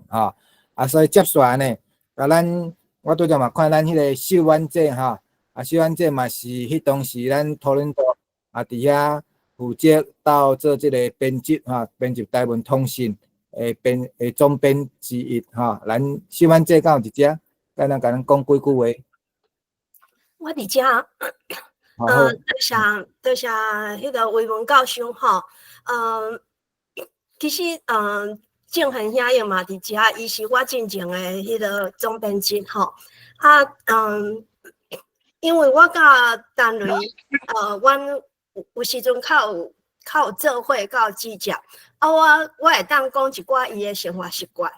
所以接下来呢我拄则嘛看咱迄个秀婉姐秀婉姐嘛是迄当时咱讨论到伫遐负责到做即个编辑编辑台文通讯总编之一咱秀婉姐敢有伫遮，敢若甲咱讲几句话。我伫遮，多谢迄个维文教授其实郑恒兄也嘛伫遮，伊是我真正的迄个总编辑因为我甲陈瑞阮有时阵较有做伙，较有指教我会当讲一寡伊的生活习惯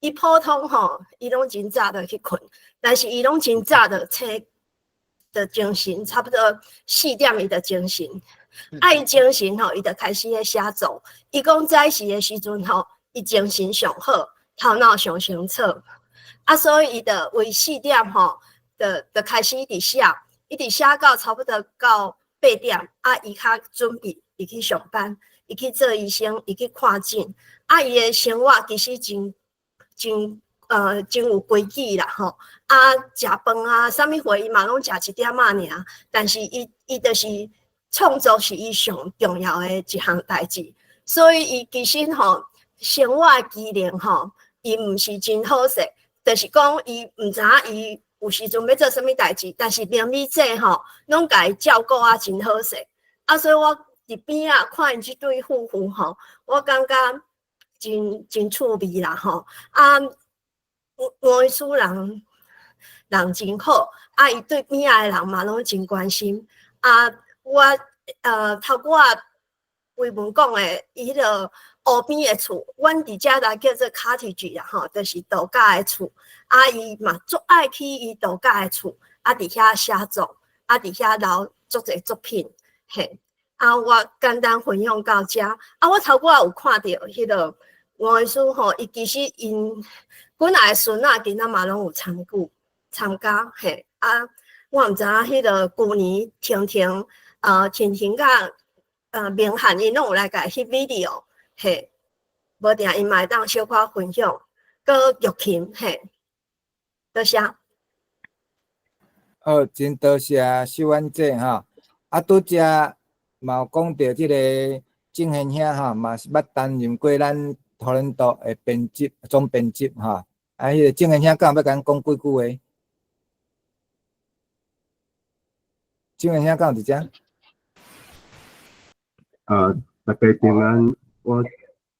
伊普通伊拢真早就去困，但是伊拢真早就醒的精神，差不多4点伊就精神，伊精神伊就开始咧写作。伊讲早时的时阵伊精神上好，头脑上清楚所以伊就为4点就开始伫写，伊伫写到差不多到8点伊较准备伊去上班，伊去做医生，伊去看诊伊的生活其实真有规矩啦食饭啥物货伊嘛拢食1点尔，但是伊就是创作是伊上重要的一项代志，所以伊其实生活的机能伊毋是真好势，就是讲伊毋知影伊有时阵要做啥物代志，但是邻里姐拢甲伊照顾真好势所以我伫边看因即对夫妇我感觉真趣味啦吴书人真好伊对边仔的人嘛拢真关心我头拄维文讲的伊迄个湖边的厝，阮伫遮来叫做 cottage 啦就是度假的厝伊嘛足爱去伊度假的厝伫遐写作伫遐留足侪作品我简单分享到遮我头拄有看到迄个吴书伊其实因本来的孙囡仔嘛拢有参加我毋知影迄个旧年婷甲明翰因拢有来甲翕 video 无定因嘛会当小可分享，佮玉琴多谢。真多谢秀婉姐拄则嘛有讲到即个郑贤兄嘛是捌担任过咱讨论度的编辑总编辑迄个郑贤兄敢有要甲咱讲几句话？郑贤兄敢有伫遮？大家平安，我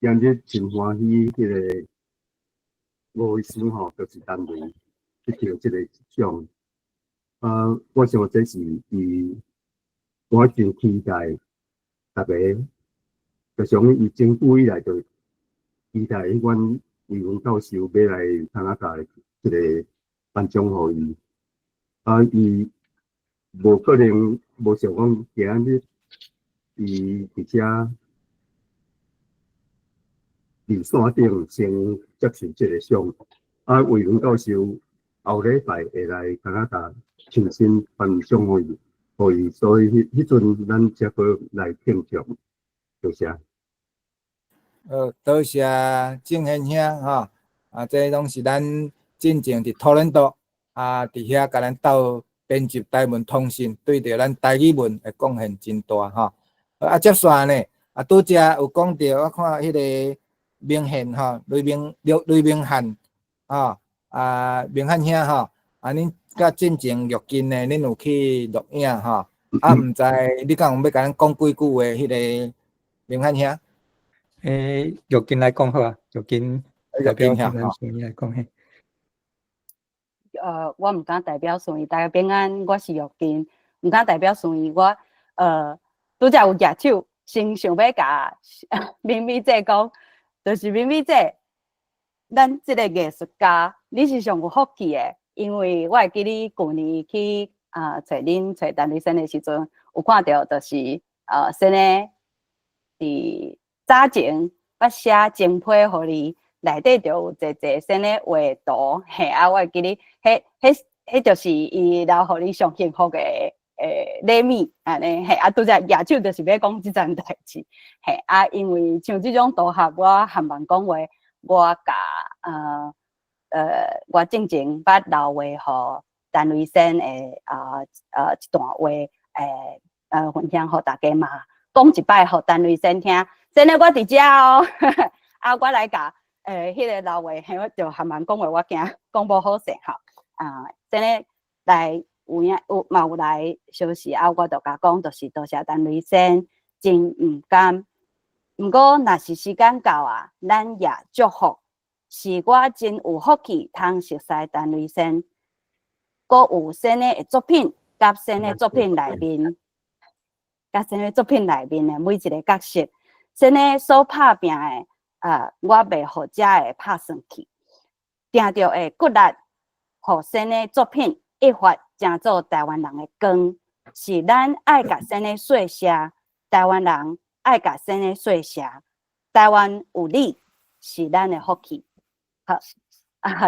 今日真欢喜，迄个吴医师就是担任去着即个奖。我想这是我真期待，大家就从伊政府以来就期待阮维文教授要来加拿大即个颁奖互伊。伊无可能无想讲今日伊伫遮伫线顶先接受即个奖。维文教授后礼拜会来加拿大亲身颁奖互伊。互伊，所以迄阵咱才好来庆祝，谢谢。多谢郑贤兄吼，这拢是咱真正伫讨论度伫遐甲咱斗编辑台文通信，对着咱台语文的贡献真大吼。接下呢，拄则有讲到，我看迄个明宪吼，雷明汉明汉兄吼，恁甲进前玉金呢，恁有去录影吼？毋知你敢有要甲咱讲几句话？迄个明汉兄。玉金来讲好啊，玉金代表平安顺利来讲嘿。我毋敢代表顺利，大家平安，我是玉金，毋敢代表顺利，我拄则有举手，先想要甲明美姐讲，就是明美姐，咱即个艺术家，你是上有福气的，因为我会记你去年去找陈立生的时阵，有看到就是先呢伫早前我写精批互你，内底就有一先的画图，嘿我会记你，迄就是伊留互你上幸福的礼物安尼，嘿拄则举手就是要讲即件代志，嘿因为像即种图合，我含慢讲话，我甲我正前捌留话互陈瑞生的一段话分享互大家嘛，讲一摆互陈瑞生听。真诶，我伫遮哦，我来甲迄个老话，嘿，我就含慢讲话，我惊讲无好势吼。真诶来有来消息我就甲讲，就是多谢陈瑞生，真毋甘。毋过若是时间到咱也祝福，是我真有福气，通熟悉陈瑞生，阁有新诶作品，甲新诶作品内面，诶每一个角色。真诶所拍拼诶，我袂互遮会拍算去，定着会骨力，互新诶作品一发成做台湾人诶光，是咱爱甲新诶说声，台湾人爱甲新诶说声，台湾有你是咱诶福气。好，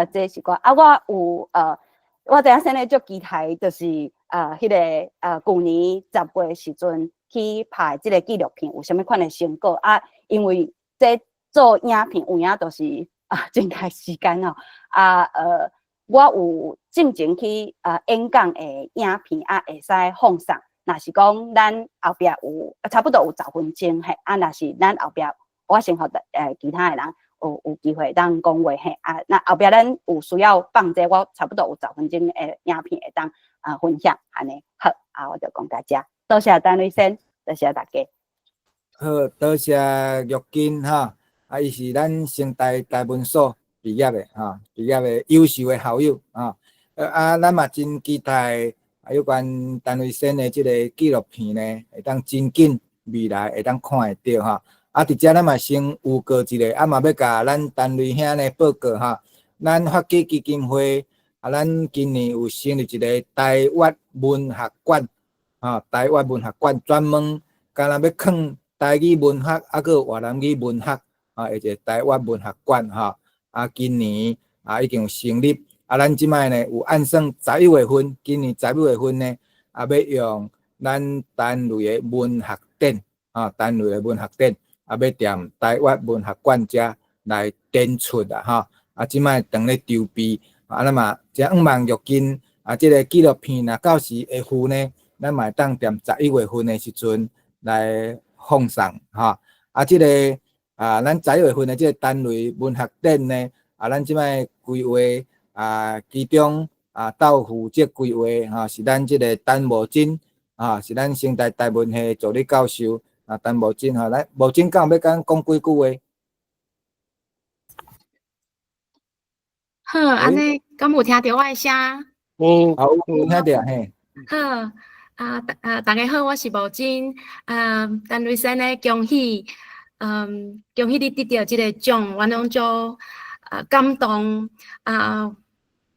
这是我我有我知影新诶足期待，就是迄个去年10月时阵。去拍即个纪录片有啥物款的成果因为这做影片有影都是真开时间哦我有进前去演讲的影片会使放送，若是讲咱后壁有差不多有10分钟嘿若是咱后壁我先互其他的人有机会当讲话嘿那后壁咱有需要放这我差不多有10分钟的影片会当分享安尼好我就讲到遮。多谢陈瑞生，多谢大家。好，多谢玉金哈，伊是咱成大台文所毕业的毕业的优秀的校友咱嘛真期待有关陈瑞生的即个纪录片呢，会当真紧未来会当看会到伫遮咱嘛先预告一个，嘛要甲咱陈瑞兄呢报告咱发起基金会咱今年有成立一个台湾文学馆。台湾文学馆专门敢若要放台语文学，阁有越南语文学一个台湾文学馆今年已经有成立咱即摆呢有按算11月份，今年11月份呢要用咱单位的文学展单位的文学展要踮台湾文学馆遮来展出即摆当咧筹备咱嘛真望玉金即个纪录片若到时会赴呢。咱嘛当踮11月份的时阵来放送即个咱11月份的即个单位文学展呢咱即摆规划其中到负责规划是咱即个陈无真是咱成大台文系助理教授陈无真咱无真敢有要讲几句话？好，安尼敢有听到我的声？好，有听到嘿。好。大家好，我是无真。陈瑞生呢，恭喜你得到这个奖，我拢足感动。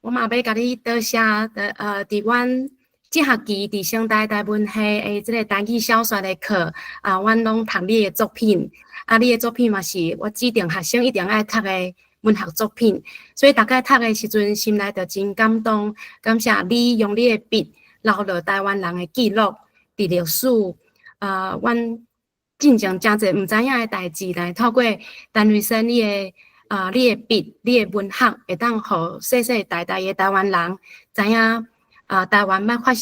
我嘛要甲你多谢伫阮这学期伫成大台文系的这个台语小说的课阮拢读你的作品。你的作品嘛是我指定学生一定爱读的文学作品，所以大家读的时阵心内就真感动。感谢你用你的笔。留落台湾人的记录，伫历史阮进前真侪毋知影诶代志，来透过陈瑞生你诶笔、你诶文学，会当互世世代代诶台湾人知影台湾捌发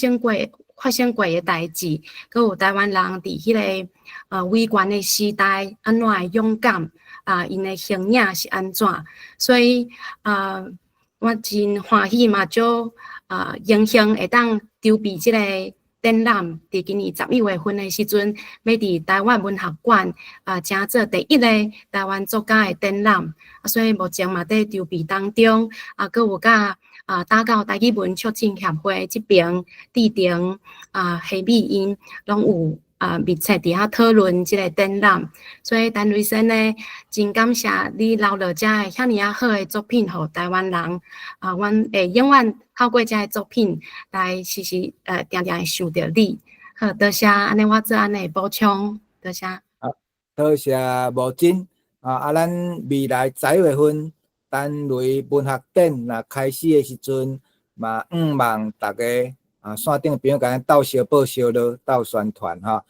生过诶代志，佮有台湾人伫迄个威权诶时代安怎会勇敢因诶形影是安怎，所以我真欢喜嘛，就荣幸会当筹备即个展览，伫今年11月份诶时阵，要伫台湾文学馆正做第一个台湾作家诶展览，所以目前嘛伫筹备当中，佮有甲打到台语文促进协会这边制定黑米因拢有密切伫遐讨论即个展览，所以陈瑞生呢，真感谢你留落遮个遐尔好诶作品，互台湾人阮会永远透过遮个作品来时时定定会想着你。好，多谢，安尼我做安尼补充，多谢。多谢无真咱未来11月份陈雷文学展若开始诶时阵，嘛望大家线顶朋友甲咱斗相报相乐，斗宣传哈。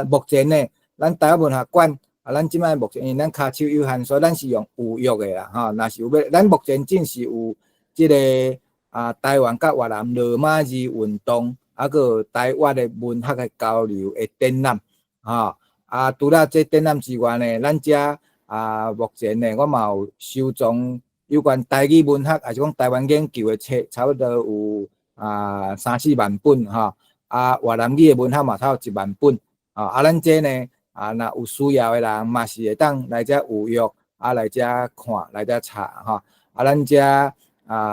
目前呢，咱台湾文学馆咱即摆目前因为咱骹手有限，所以咱是用预约诶啦哈。若是有要，咱目前正是有即个台湾甲越南罗马字运动，个台湾诶文学诶交流诶展览哈。除了这展览之外呢，咱遮目前呢，我嘛有收藏有关台语文学，还是讲台湾研究诶册，差不多有3-4万本哈。越南语诶文学嘛，差不多1万本。咱这呢，若有需要诶人，嘛是会当来遮预约，来遮看，来遮查哈。咱遮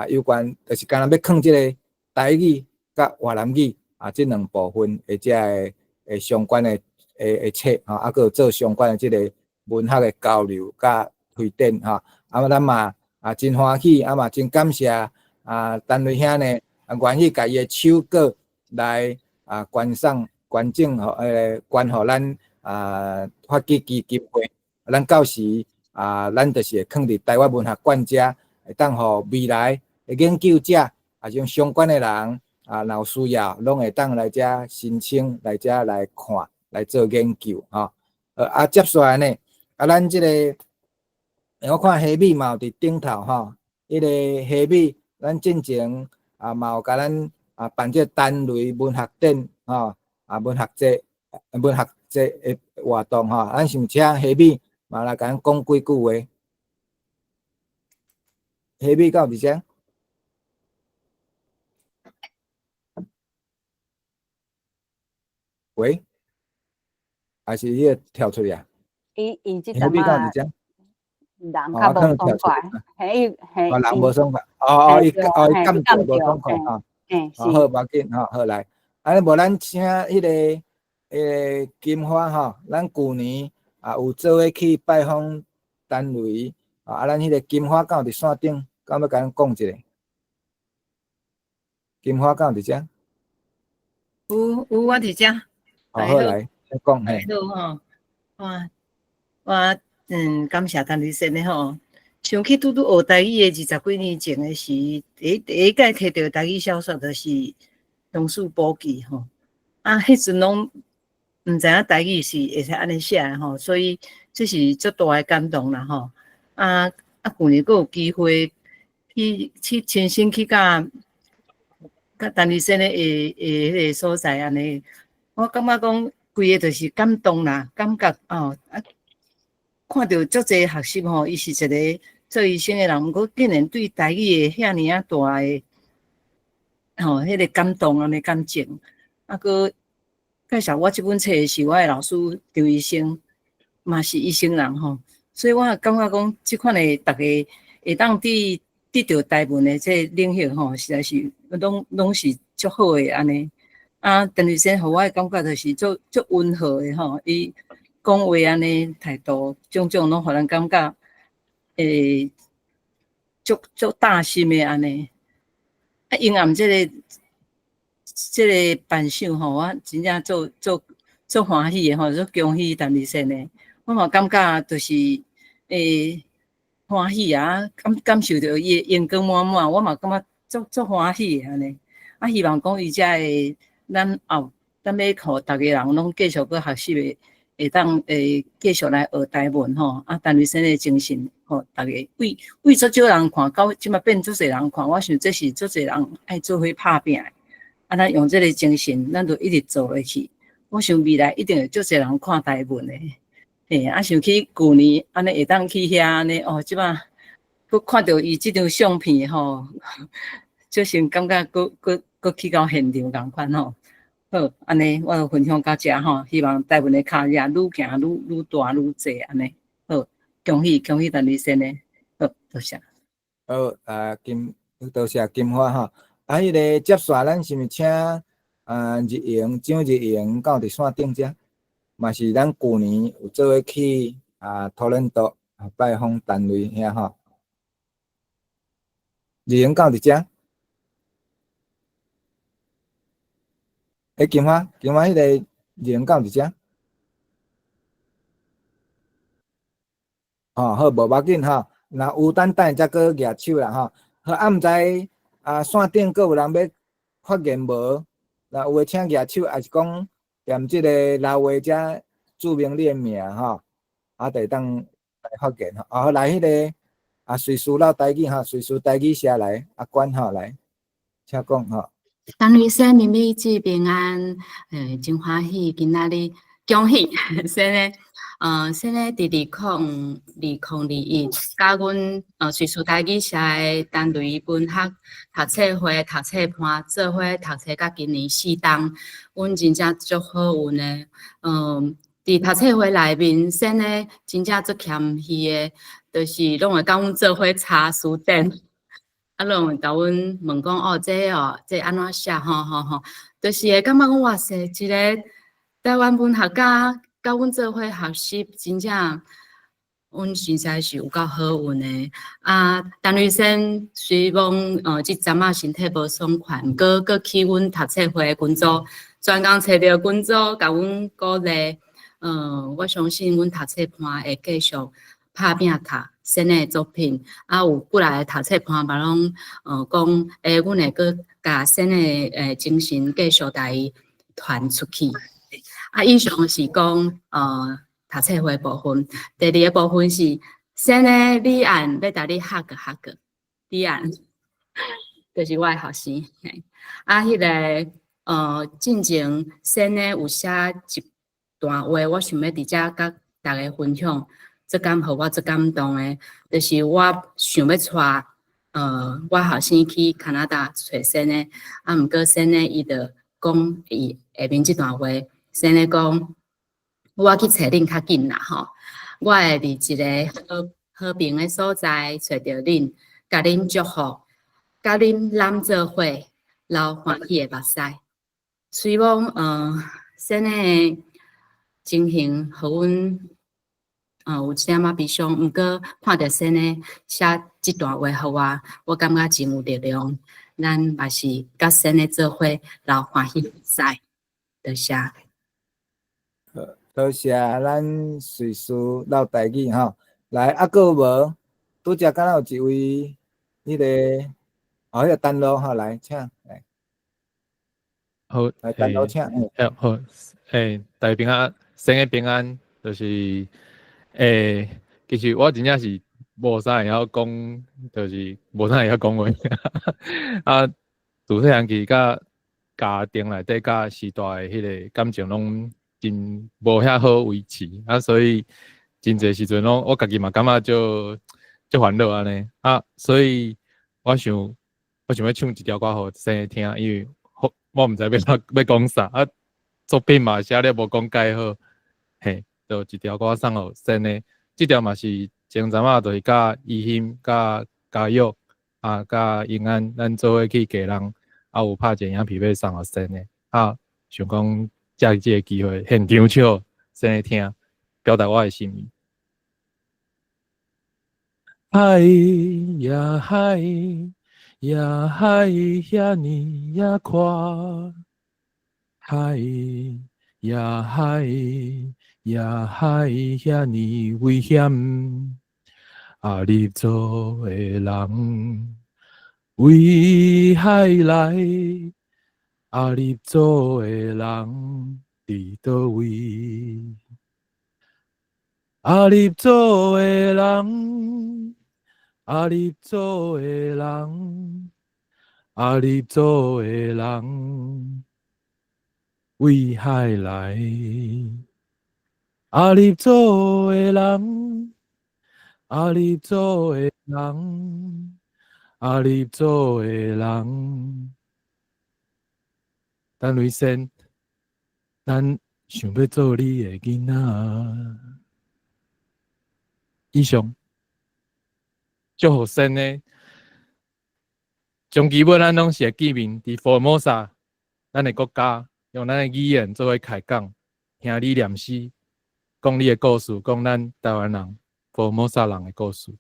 有关就是干那要放即个台语甲越南语这两部分或者诶相关诶册哈，佮做相关诶即个文学诶交流甲推展哈。咱嘛真欢喜，嘛真感谢陈雷兄呢，愿意甲伊诶手稿来捐赠互咱发起基金会，咱到时咱就是会放伫台湾文学馆遮，会当互未来诶研究者像相关诶人若有需要，拢会当来遮申请，来遮来看，来做研究哈。接下来呢，咱即个我看黑米嘛有伫顶头吼，迄个黑米咱进前嘛有甲咱办这陈雷文学展吼。文学节诶活动吼，咱想请黑米嘛来甲咱讲几句话。黑米敢有伫遮？喂，还是迄个跳出去啊？伊即黑米敢有伫遮？人较无爽快，人无爽快。伊感觉无爽快吼。好，无要紧吼，好来。安尼无咱请迄个金花吼，咱旧年有做伙去拜访陈雷咱迄个金花敢有伫线顶，敢要甲咱讲一下？金花敢有伫遮？有我伫遮。好来，先讲嘿。好我感谢陈雷先生吼。想起拄学台语诶20几年前诶时，第一届摕到台语小说就是杨树宝记吼。迄阵拢毋知影台语是会使安尼写诶吼，所以这是足大诶感动啦吼。旧年佫有机会去亲身去甲陈雷先生诶迄个所在安尼，我感觉讲规个就是感动啦，感觉看到足侪学习吼，伊是一个做医生诶人，毋过竟然对台语诶遐尔大诶迄个感动安尼感情。佮介绍我这本册是我的老师刘医生，嘛是医生人吼，所以我感觉讲即款的大家会当得到台文的这领域吼，实在是拢是足好的安尼。陈雷先互我的感觉就是足温和的吼，伊讲话安尼态度种种拢互人感觉足大心的安尼。因暗这个扮相吼，我真正做欢喜的吼，足恭喜陈雷先生。我嘛感觉就是欢喜感受到伊的阳光满满，我嘛感觉足欢喜的安尼。希望讲伊才会咱后咱要互逐个人拢继续搁学习会当继续来学台文吼，单位生的精神吼，逐个为足少人看，到即马变足侪人看，我想这是足侪人爱做伙拍拼的，咱用这个精神，咱就一直做下去。我想未来一定会足侪人看台文的，想起旧年安尼会当去遐安尼哦，即马佮看到伊即张相片吼，就先感觉佮去到现场共款吼。好，安尼我就分享到遮吼，希望台湾的脚业愈行愈大愈济安尼。好，恭喜陈律师呢，好，多谢。好，多谢金花吼。迄个接续咱是毋是请日营张日营到伫线顶遮，嘛是咱旧年有做伙去讨论岛拜访单位遐吼。日营到伫遮。金花，迄个日营到伫遮。好，无要紧吼，若有等才搁举手啦吼。好，毋知线顶阁有人要发言无？若有诶，请举手，还是讲踮即个老话遮注明你诶名吼，就当来发言吼。好，来迄个随时唠台语吼，随时台语写来，管吼来，请讲吼。陈律师面面子平安，真欢喜，今仔日恭喜，先咧，先咧，2021，甲阮随时台语社诶单位文学读册会、读册盘做伙读册，甲今年4档，阮真正足好运诶。伫读册会内面，先咧真正足谦虚诶，就是拢会甲阮做伙查书典。拢会甲阮问讲这安怎写？吼，就是会感觉讲哇塞，一个台湾文学家甲阮做伙学习，真正阮实在是有够好运的。陈律师虽讲即阵仔身体无爽快，毋过搁去阮读册会群组，专工找着群组甲阮鼓励。我相信阮读册盘会继续拍拼读。新诶作品，有过来读册盘嘛拢讲，阮会搁甲新诶精神继续带伊传出去。以上是讲读册会部分，第二个部分是新诶理案要甲你学个理案，就是我诶学生。迄个进前新诶有写一段话，我想要伫遮甲大家分享。这感互我最感动诶，就是我想要带我后生去加拿大找先诶，毋过先诶伊就讲伊下面即段话，先诶讲我去找恁较紧啦吼，我会伫一个和平诶所在找着恁，甲恁祝福，甲恁揽做伙流欢喜诶目屎。虽讲先诶情形互阮。有一点仔悲伤，毋过看着先诶写即段话互我感觉真有力量。咱嘛是甲先诶做伙流欢喜目屎，多谢。多谢咱随时唠台语吼。来，阁有无？拄则敢若有一位迄个迄个单路吼，来，请来。好，来单路请。好，大家平安，先诶平安，就是。其实我真正是无啥会晓讲，就是无啥会晓讲话。自细汉起甲家庭内底甲时代诶迄个感情拢真无遐好维持，所以真侪时阵拢我家己嘛感觉就烦恼安尼。所以我想要唱一条歌互先听，因为我毋知要讲啥，作品嘛写了无讲介好，嘿。就一条歌送互先诶，即条嘛是前阵仔就是甲依欣、甲嘉玉甲英安，咱做伙去家人有拍一影片要送互先诶。想讲借即个机会现场唱先诶听，表达我诶心意。海呀海呀海遐尼呀宽，海呀海。呀海遐尼危险，你做诶人为海来啊，你做的人伫倒位？啊，你做的人，啊，你做的人，啊，你做的人，为海来？啊，你做的人，啊，你做的人，啊，你做的人，陈瑞生，咱想要做你的囡仔。以上，祝福生呢，长期尾咱拢是会见面伫福尔摩沙，咱的国家用咱的语言作为开讲，听你念诗，讲你的故事，讲咱台湾人、福尔摩沙人的故事。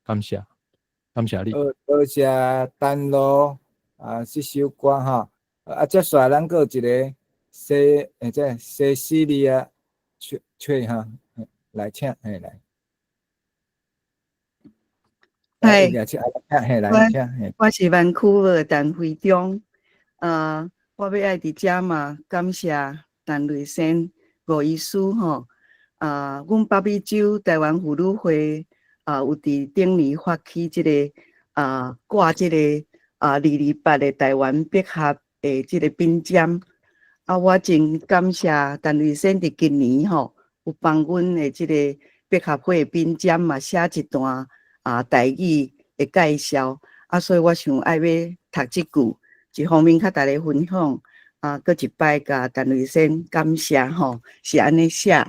感谢，感谢你。多谢丹罗这首歌哈，接下来咱阁有一个西西里亚吹哈，来请来。嗨，我是湾区的陈会长，我要爱伫遮嘛，感谢陈瑞生吴医师吼，阮北美洲台湾妇女会有伫顶年发起即个挂即个228的台湾笔合的即个并奖，我真感谢陈瑞生伫今年吼有帮阮的即个笔合会的并奖嘛写一段。台语的介绍，所以我想爱要读即句，一方面甲大家分享，搁一摆甲陈瑞生感谢吼，是安尼写，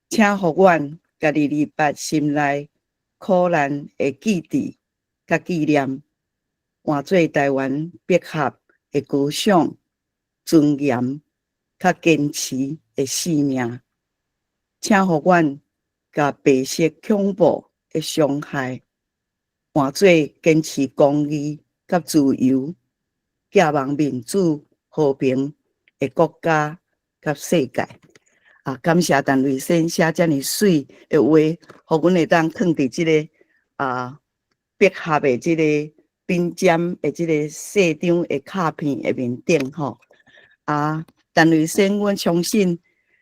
请互阮家228心内苦难的记忆甲纪念，换做台湾笔合的高尚、尊严甲坚持的使命，请互阮甲白色恐怖的伤害，换做坚持公义、甲自由、寄望民主、和平的国家甲世界。感谢陈瑞生写遮尔水的话，互阮会当放伫即个笔合的即个并奖的即个细张的卡片的面顶吼。陈瑞生，阮相信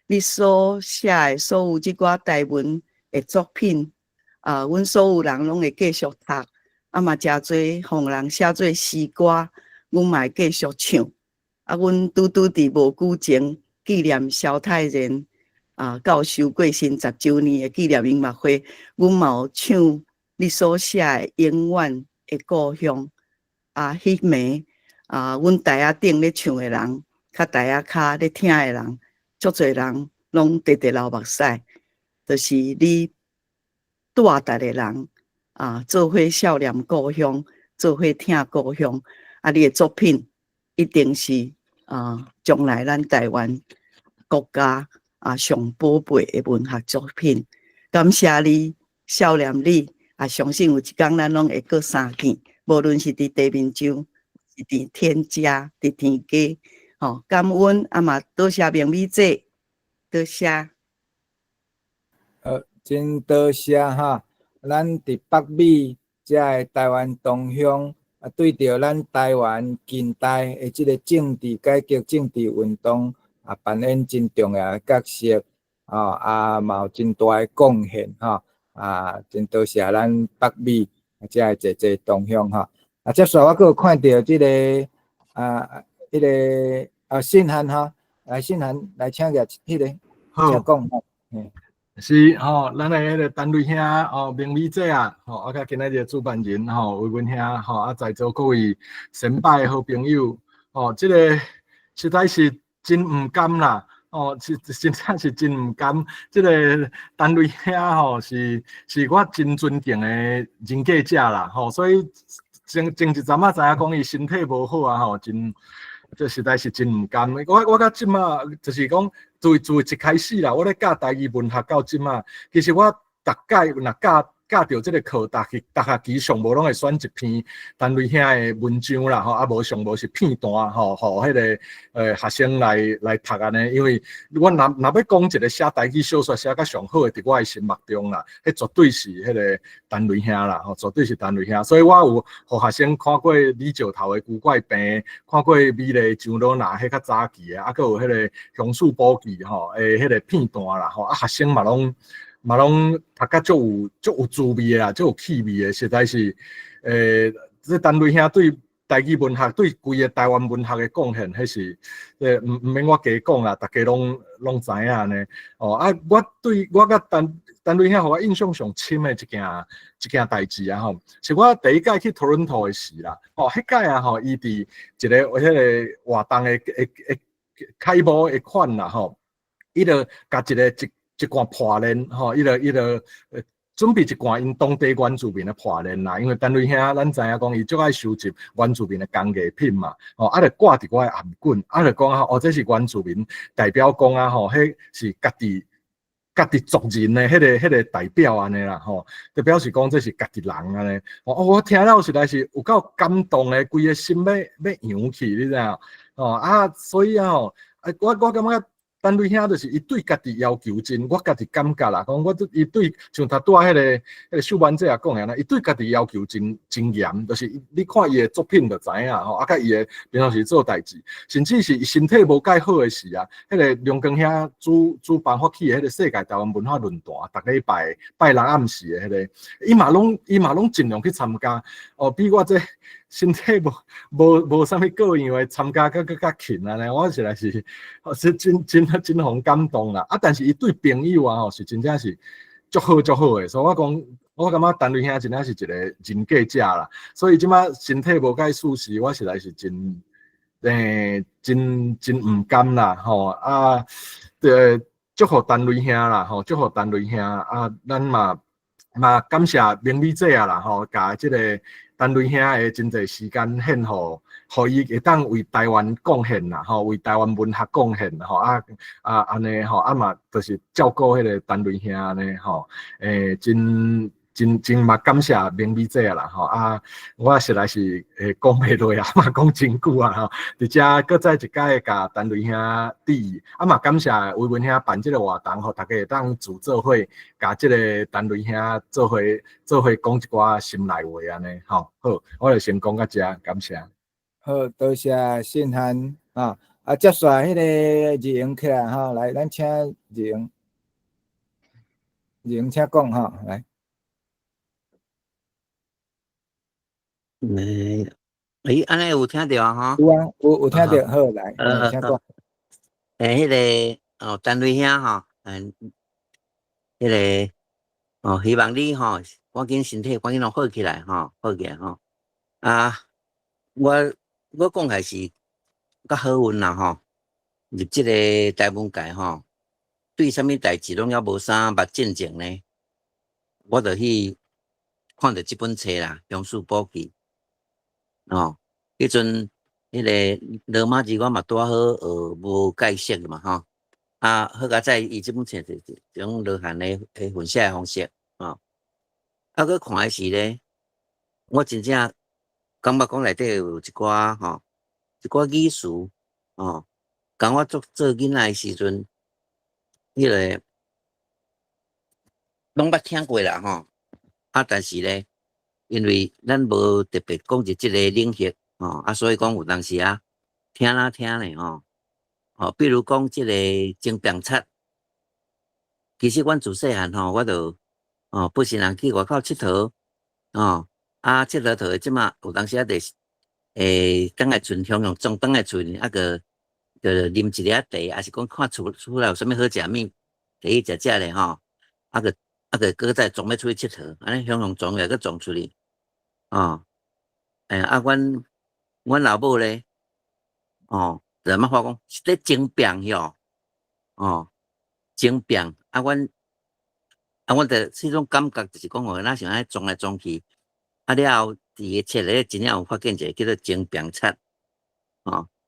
你所写的所有即寡台文的作品。阮所有人拢会继续读，嘛诚侪互人写做诗歌，阮嘛会继续唱。阮拄伫无久前纪念萧泰然教授过身10周年的纪念音乐会，阮嘛有唱你所写的《永远的故乡》。迄暝阮台仔顶咧唱的人，甲台仔骹咧听的人，足侪人拢直流目屎，就是你。带逐个人做伙少年故乡，做伙听故乡。你的作品一定是将来咱台湾国家上宝贝的文学作品。感谢你，少年你相信有一天咱拢会过相见，无论是伫地面上，是伫天家，伫天家。感恩嘛，多谢明美姐，多谢。真多谢哈，咱伫北美遮个台湾同乡对着咱台湾近代的即个政治改革、政治运动扮演真重要的角色，嘛有真大的贡献哈，真多谢咱北美遮个侪同乡哈。接下来我阁有看到即个迄个信函哈，来信函来请个迄个请讲哈。是吼，咱的迄个陈瑞兄明美姐甲今仔日主办人为阮兄在座各位先拜的好朋友这个实在是真毋甘啦真正是真毋甘。这个陈瑞兄是我真尊敬的人格者啦所以前一阵仔知影讲伊身体无好真。这实在是真毋甘。我到即马就是讲，自一开始啦，我咧教台语文学到即马，其实我大概若教教着即个课，逐学期上无拢会选一篇单位兄的文章啦，吼，啊无上无是片段，吼，互迄个学生来读安尼。因为我若要讲一个写台语小说写甲上好的，伫我的心目中啦，迄绝对是迄个单位兄啦，吼，绝对是单位兄。所以我有互学生看过李石头的《古怪病》，看过美丽上老那迄较早期的，啊，佮有迄个熊树宝记吼，迄个片段啦，吼，啊，学生嘛拢读甲足有滋味啦，足有气味的，实在是这单位兄对台语文学对规个台湾文学的贡献，迄是唔免我加讲啦，大家拢知影呢。哦啊，我甲单位兄，互我印象上深的一件代志啊吼，是我第一届去托伦多的时啦。哦，迄届啊吼，伊伫一个迄个活动的开幕的款啦吼，伊就甲一罐破烂吼，伊就准备一罐因当地原住民的破烂啦，因为单位兄咱知影讲，伊足爱收集原住民的工艺品嘛，吼，啊，就挂伫我的颔棍，啊，就讲哦，这是原住民代表讲啊，吼，迄是家己族人的迄个代表安尼啦，吼，就表示讲这是家己人安尼。哦，我听了实在是有够感动的，规个心要扬起，你知影？哦啊，所以啊吼，我感觉。单位兄就是伊对家己要求真，我家己感觉啦，讲伊对像他拄仔迄个秀班姐也讲啦，伊对家己要求真严，就是你看伊的作品就知影吼，啊，甲伊的平常时做代志，甚至是伊身体无介好的时啊，迄个梁光兄主办发起的迄个世界台湾文化论坛，逐礼拜六暗时的迄个，伊嘛拢尽量去参加，哦，比我这身体无啥物各样的参加较勤安尼，我实在是真互感动啦。啊，但是伊对朋友啊吼是真正是足好的，所以我感觉单位兄真正是一个人格者啦。所以即马身体无介舒适，我实在是真毋甘啦吼啊！祝福单位兄啦吼，祝福单位兄啊！咱嘛感谢明美姐啊啦吼，甲即个单位兄的真侪时间献互伊会当为台湾贡献啦吼，为台湾文学贡献吼安尼吼嘛，就是照顾迄个单位兄安尼吼，真嘛感谢明美姐啦吼啊！我实在是讲袂落啊，嘛讲真久啊吼，伫遮搁再一届甲单位兄致意，啊嘛感谢魏文兄办即个活动，互大家会当自做伙，甲即个单位兄做伙讲一寡心内话安尼吼。好，我就先讲到遮，感谢。好，多谢信涵啊！接续迄个日英起来吼，来，咱请日英请讲吼，来。安尼有听到啊？哈，有啊，有听到，好来，请讲。迄个单位兄吼，迄个希望你吼，赶紧身体赶紧拢好起来吼，好起来吼。啊，我讲还是较好运啦吼，入即个台文界吼，对啥物代志拢还无啥目见证呢，我就去看着即本册啦，《杨树宝记》。哦，迄阵迄个罗马字我嘛拄好无解释嘛吼，啊好佳在伊即本册是种罗汉的分析的方式哦，啊佮看的时咧，我真正感觉讲内底有一寡吼，一寡语词哦，讲我做囡仔的时阵，迄个拢捌听过啦吼，啊但是咧。因为咱无特别讲入即个领域哦，所以讲有当时啊，听咧吼，比如讲即个精变册，其实阮自细汉吼，我就不是人去外口佚佗佚佗即马有当时啊，就是等下剩向中等下剩个就啉一粒茶，还是讲看厝内有啥物好食物，摕去食咧吼，个搁再装要出去佚佗，安尼向装来搁装出去。阮老母咧，就嘛话讲是咧精变哟，精变阮着这种感觉就是讲咱像安尼装来装去，了后伫个册咧真正有发现一个叫做精变册，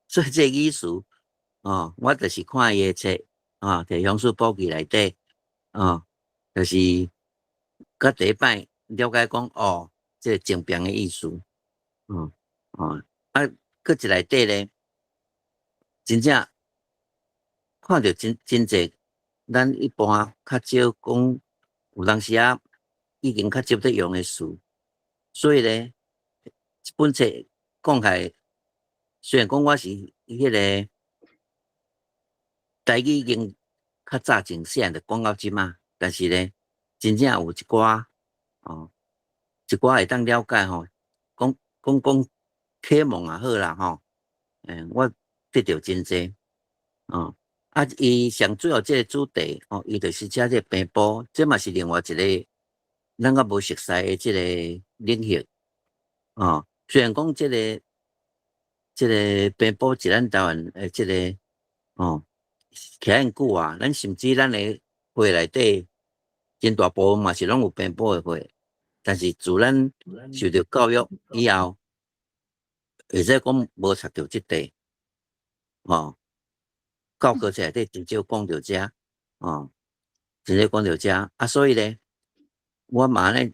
所以这个意思，我就是看伊个册，伫《杨树宝记》内底，就是甲第一摆了解讲哦，这个情病的意思，搁一内底咧，真正看到真侪，咱一般较少讲，有当时啊已经较少在用的词，所以咧，这本册讲起来，虽然讲我是迄个台语已经较早前写的讲到即嘛，但是咧，真正有一寡一寡会当了解吼，讲启蒙也好啦吼，我得到真济伊上主要即个主题伊就是遮个病埔，这嘛是另外一个咱较无熟悉的即个领域虽然讲即个病埔是咱台湾的即个起很久啊，咱甚至咱的会内底真大部分嘛是拢有病埔的会，但是自咱受到教育以后，会使讲无插到即块教科书内底真少讲到遮真少讲到遮所以咧，我嘛咧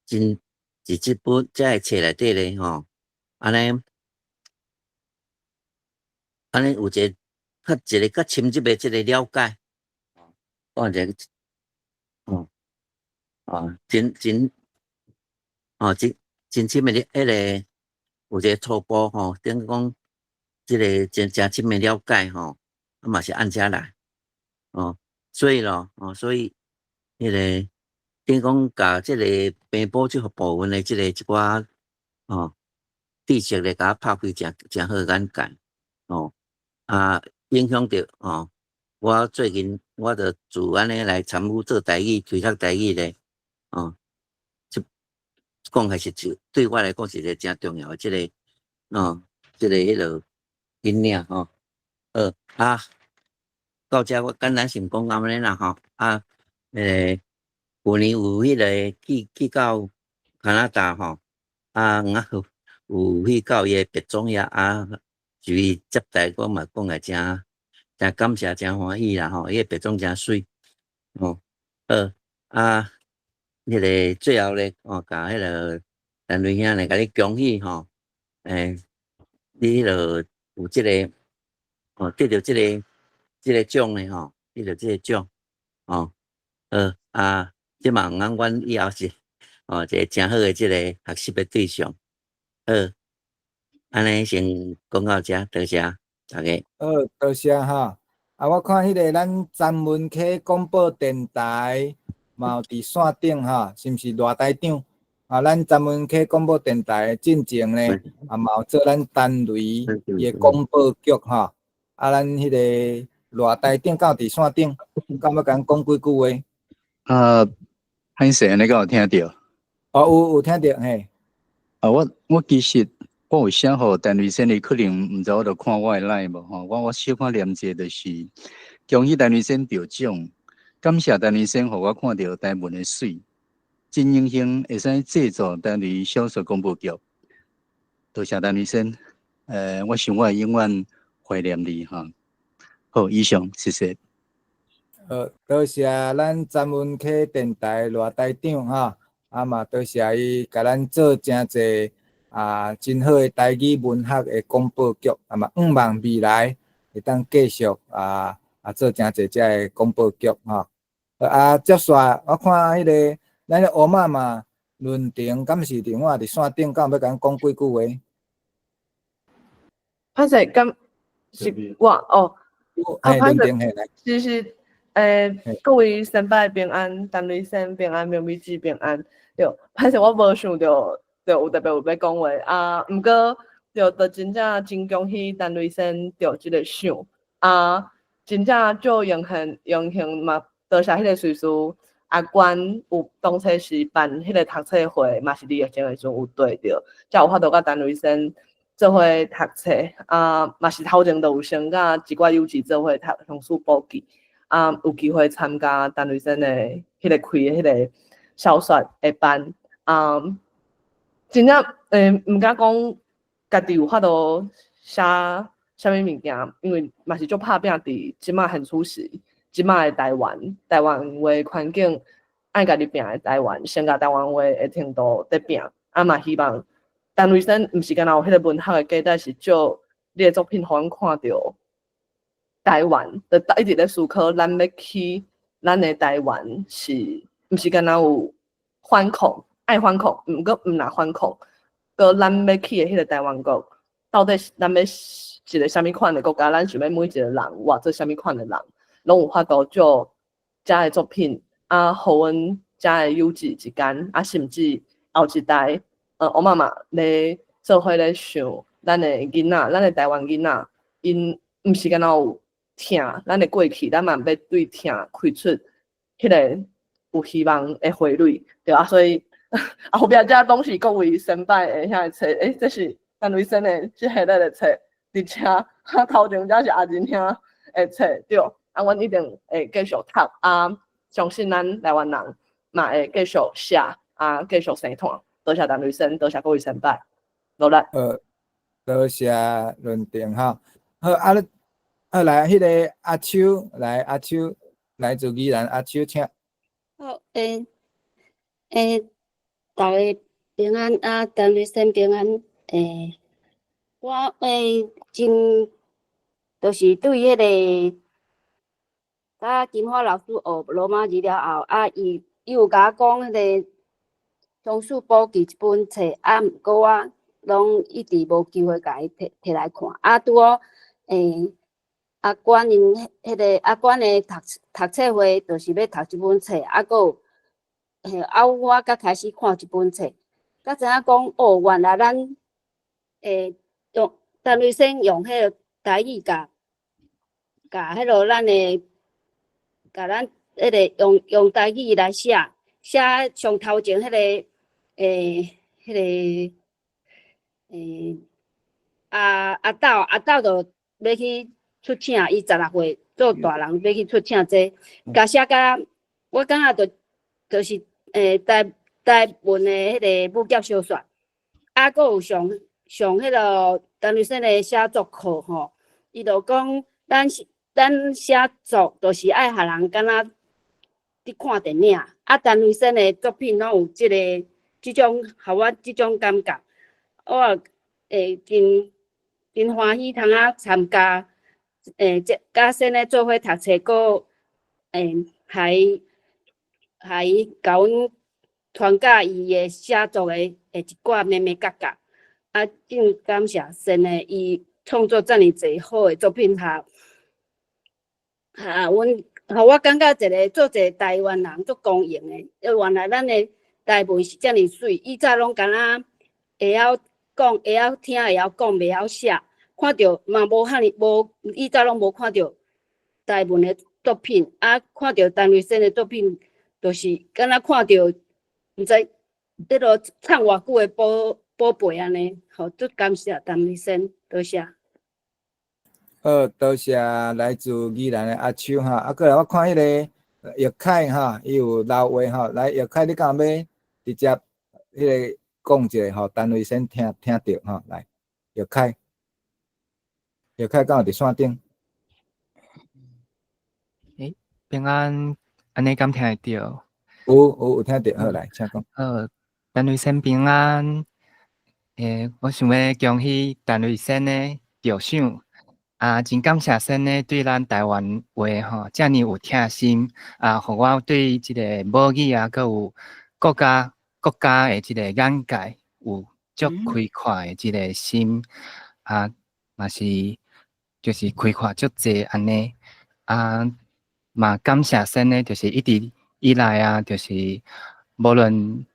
真伫即本遮个册内底咧安尼有一个较深入的即个了解一个真深的迄个有一个初步等于讲即个真深的了解嘛是按遮来所以咯所以迄个等于讲甲即个病埔即个部分的即个一寡知识咧，甲拍开真好眼界影响到我最近我就自安尼来参与做台语推广台语咧讲还是对我来讲是一个真重要的即个即个迄落引领到遮我简单先讲到安尼啦旧年有迄个去到加拿大有去到伊个别种遐就伊接待我嘛讲个真感谢真欢喜啦伊个别种真水迄个最后咧甲迄个陈瑞兄来甲你恭喜你迄落有即个得到即个奖咧得到即个奖即嘛阮以后是一个真好的即个学习的对象安尼先讲到遮，多谢大家。多谢我看迄个咱詹文溪广播电台嘛有伫线顶是毋是赖台长咱詹文溪广播电台进前咧嘛有做咱单雷伊个广播局咱迄个赖台长敢有伫线顶，敢要甲咱讲几句话？歹势，安尼敢有听到？有听到嘿。我其实我有写互陈瑞生，你可能毋知我著看我的 line 无我小可念者就是恭喜陈瑞生得奖，感谢陈瑞生，互我看到台湾的水，真英雄会使制作陈瑞小说广播剧。多谢陈瑞生，我想我会永远怀念你好，以上谢谢。多谢咱詹文溪电台赖台长嘛多谢伊甲咱做真济真好的台语文学的广播剧嘛，希望未来会当继续做真济遮的广播剧接续我看迄个咱的欧妈嘛论坛敢是电话伫线顶，敢要甲咱讲几句话？歹势，敢是我论坛下来，是各位先拜平安，陈瑞生平安，苗美智平安。对，歹势我无想到，有特别有要讲话毋过就真正真恭喜陈瑞生得即个奖真正足荣幸嘛，多谢迄个随时阿关有当初是办迄个读册会，嘛是伫疫情的时阵有对着，才有法度甲陈瑞生做伙读册嘛是头前都有先甲一寡友志做伙读向书补记有机会参加陈瑞生的迄个开的迄个小说的班真正毋敢讲家己有法度写啥物物件，因为嘛是足拍拼伫即马现处时，即马的台湾话环境爱家己拼的台湾，先甲台湾话的程度在拼，嘛希望陈瑞生毋是干那有迄个文学的价值，是借你的作品，互阮看到台湾，就一直咧思考，咱要去咱的台湾是毋是干那有反抗，爱反抗，毋过毋若反抗，个咱要去的迄个台湾国，到底咱要一个啥物款的国家？咱想要每一个人或者啥物款的人，拢有法度借遮的作品，互阮遮的友子之间，甚至后一代，我妈妈咧做伙咧想，咱的囡仔，咱的台湾囡仔，因毋是干那有疼咱的过去，咱嘛要对疼开出迄个有希望的花蕊，对啊，所以后壁遮拢是各位先辈的遐个册，这是陈瑞生的即系列的册，伫遮头前遮是阿仁兄的册，对，阮一定会继续读，相信咱台湾人嘛会继续写，继续生团。多谢陈瑞生，多谢各位先辈，努力。多谢论定哈。好，来，迄个阿秋，来自宜兰阿秋，请。好，大家平安陈瑞生平安。我真就是对迄个，甲金花老师学罗马字了后，伊有甲我讲迄个松树补给一本册，毋过我拢一直无机会甲伊摕来看。拄好阿管因迄个阿管的读册会，就是要读即本册，佫有我才开始看即本册，才知影讲原来咱用陈瑞生用迄个台语甲迄落咱的甲咱迄个用台语来写上头前迄个阿斗就要去出请，伊16岁做大人要去出请这，甲写甲我感觉就是台文的迄个武侠小说，佫有上迄个陈瑞生的写作课吼，伊就讲咱写作就是爱互人敢若伫看电影，陈瑞生的作品拢有即种互我即种感觉，我真欢喜通参加甲先咧做伙读册，佫还甲阮传教伊的写作的一寡眉角角，真感谢先咧，伊创作遮尔济好的作品，我感觉做一个台湾人足公平的，原来咱的台文是遮尔水，以前拢敢若会晓讲、会晓听、会晓讲，袂晓写，看到嘛以前拢无看到台文的作品，看到陈瑞生的作品，就是敢若看到毋知迄落唱偌久的宝贝安尼，足感谢陈瑞生，多谢。好，多谢来自宜兰的阿秋哈，过来我看迄个叶凯哈，伊有留话哈，来叶凯，你敢要直接迄个讲一下吼，陈瑞生听着哈，来叶凯，敢有伫线顶？平安，安尼敢听会着？有听着，好来，请讲。陈瑞生平安，我想要恭喜陈瑞生的着想。真感谢先咧，对咱台湾话吼，遮尔有疼心互我对即个母语佫有国家的即个眼界有足开阔的即个心嘛是就是开阔足济安尼嘛感谢先咧，就是一直以来就是无论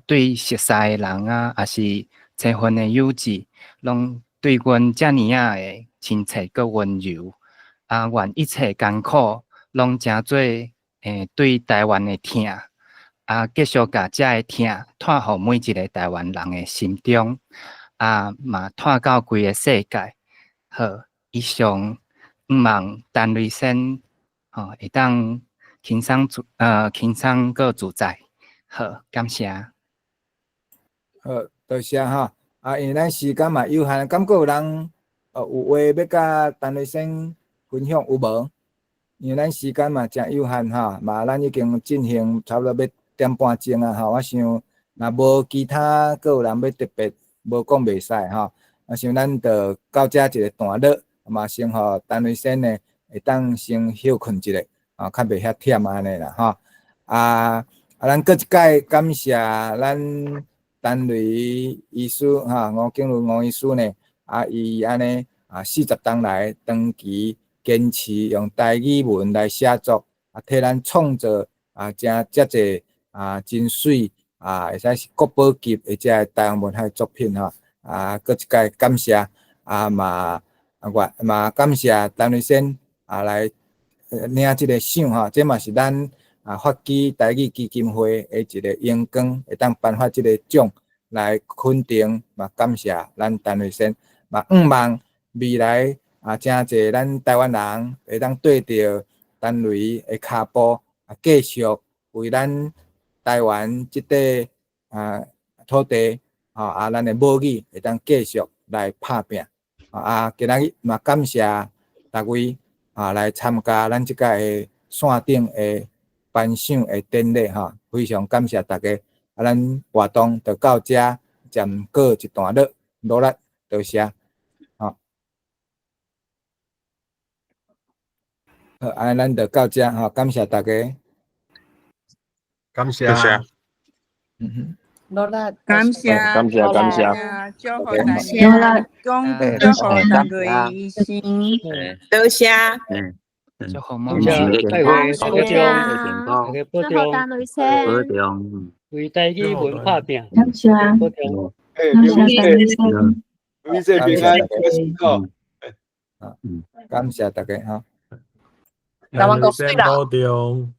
对熟悉的人也是结婚的友子，拢对阮遮尔的亲切佮温柔，愿一切艰苦拢成做对台湾的疼，继续甲遮的疼传互每一个台湾人的心中，嘛传到规个世界。好，以上毋望陈瑞生会当轻松佮自在。好，感谢。好，多谢哈。因为咱时间嘛有限，敢佫有人有话要甲陈瑞生分享有无？因为咱时间嘛诚有限哈，嘛咱已经进行差不多要点半钟啊吼，我想若无其他个有人要特别无讲袂使吼，我想咱就到遮一个段落，嘛先互陈伟先呢会当先休困一下，啊，较袂遐忝安尼啦吼。咱搁一届感谢咱陈伟医师哈，吴景伦吴医师呢，伊安尼40当来长期坚持用台语文来写作，替咱创造遮济真水会使是国宝级或者台湾文学作品吼。搁一届感谢嘛感谢陈伟先来领即个奖吼，这嘛是咱发起台语基金会的一个荣光，会当颁发即个奖来肯定嘛感谢咱陈伟先，嘛望未来真济咱台湾人会当对着陈伟的脚步继续为咱台湾即块土地咱的母语会当继续来拍拼今仔日嘛感谢大位来参加咱即届的线顶的颁奖的典礼非常感谢大家咱活动就到遮暂告一段落，努力多谢好，咱就到遮感谢大家，感谢。努力，感谢，感谢，祝福大家，祝福大家医生，多谢。祝福感谢大会保重，大家保重，保重，为台语文拍拼，感谢，保重。你这平安辛苦。感谢大家哈。台湾国水啦。保重。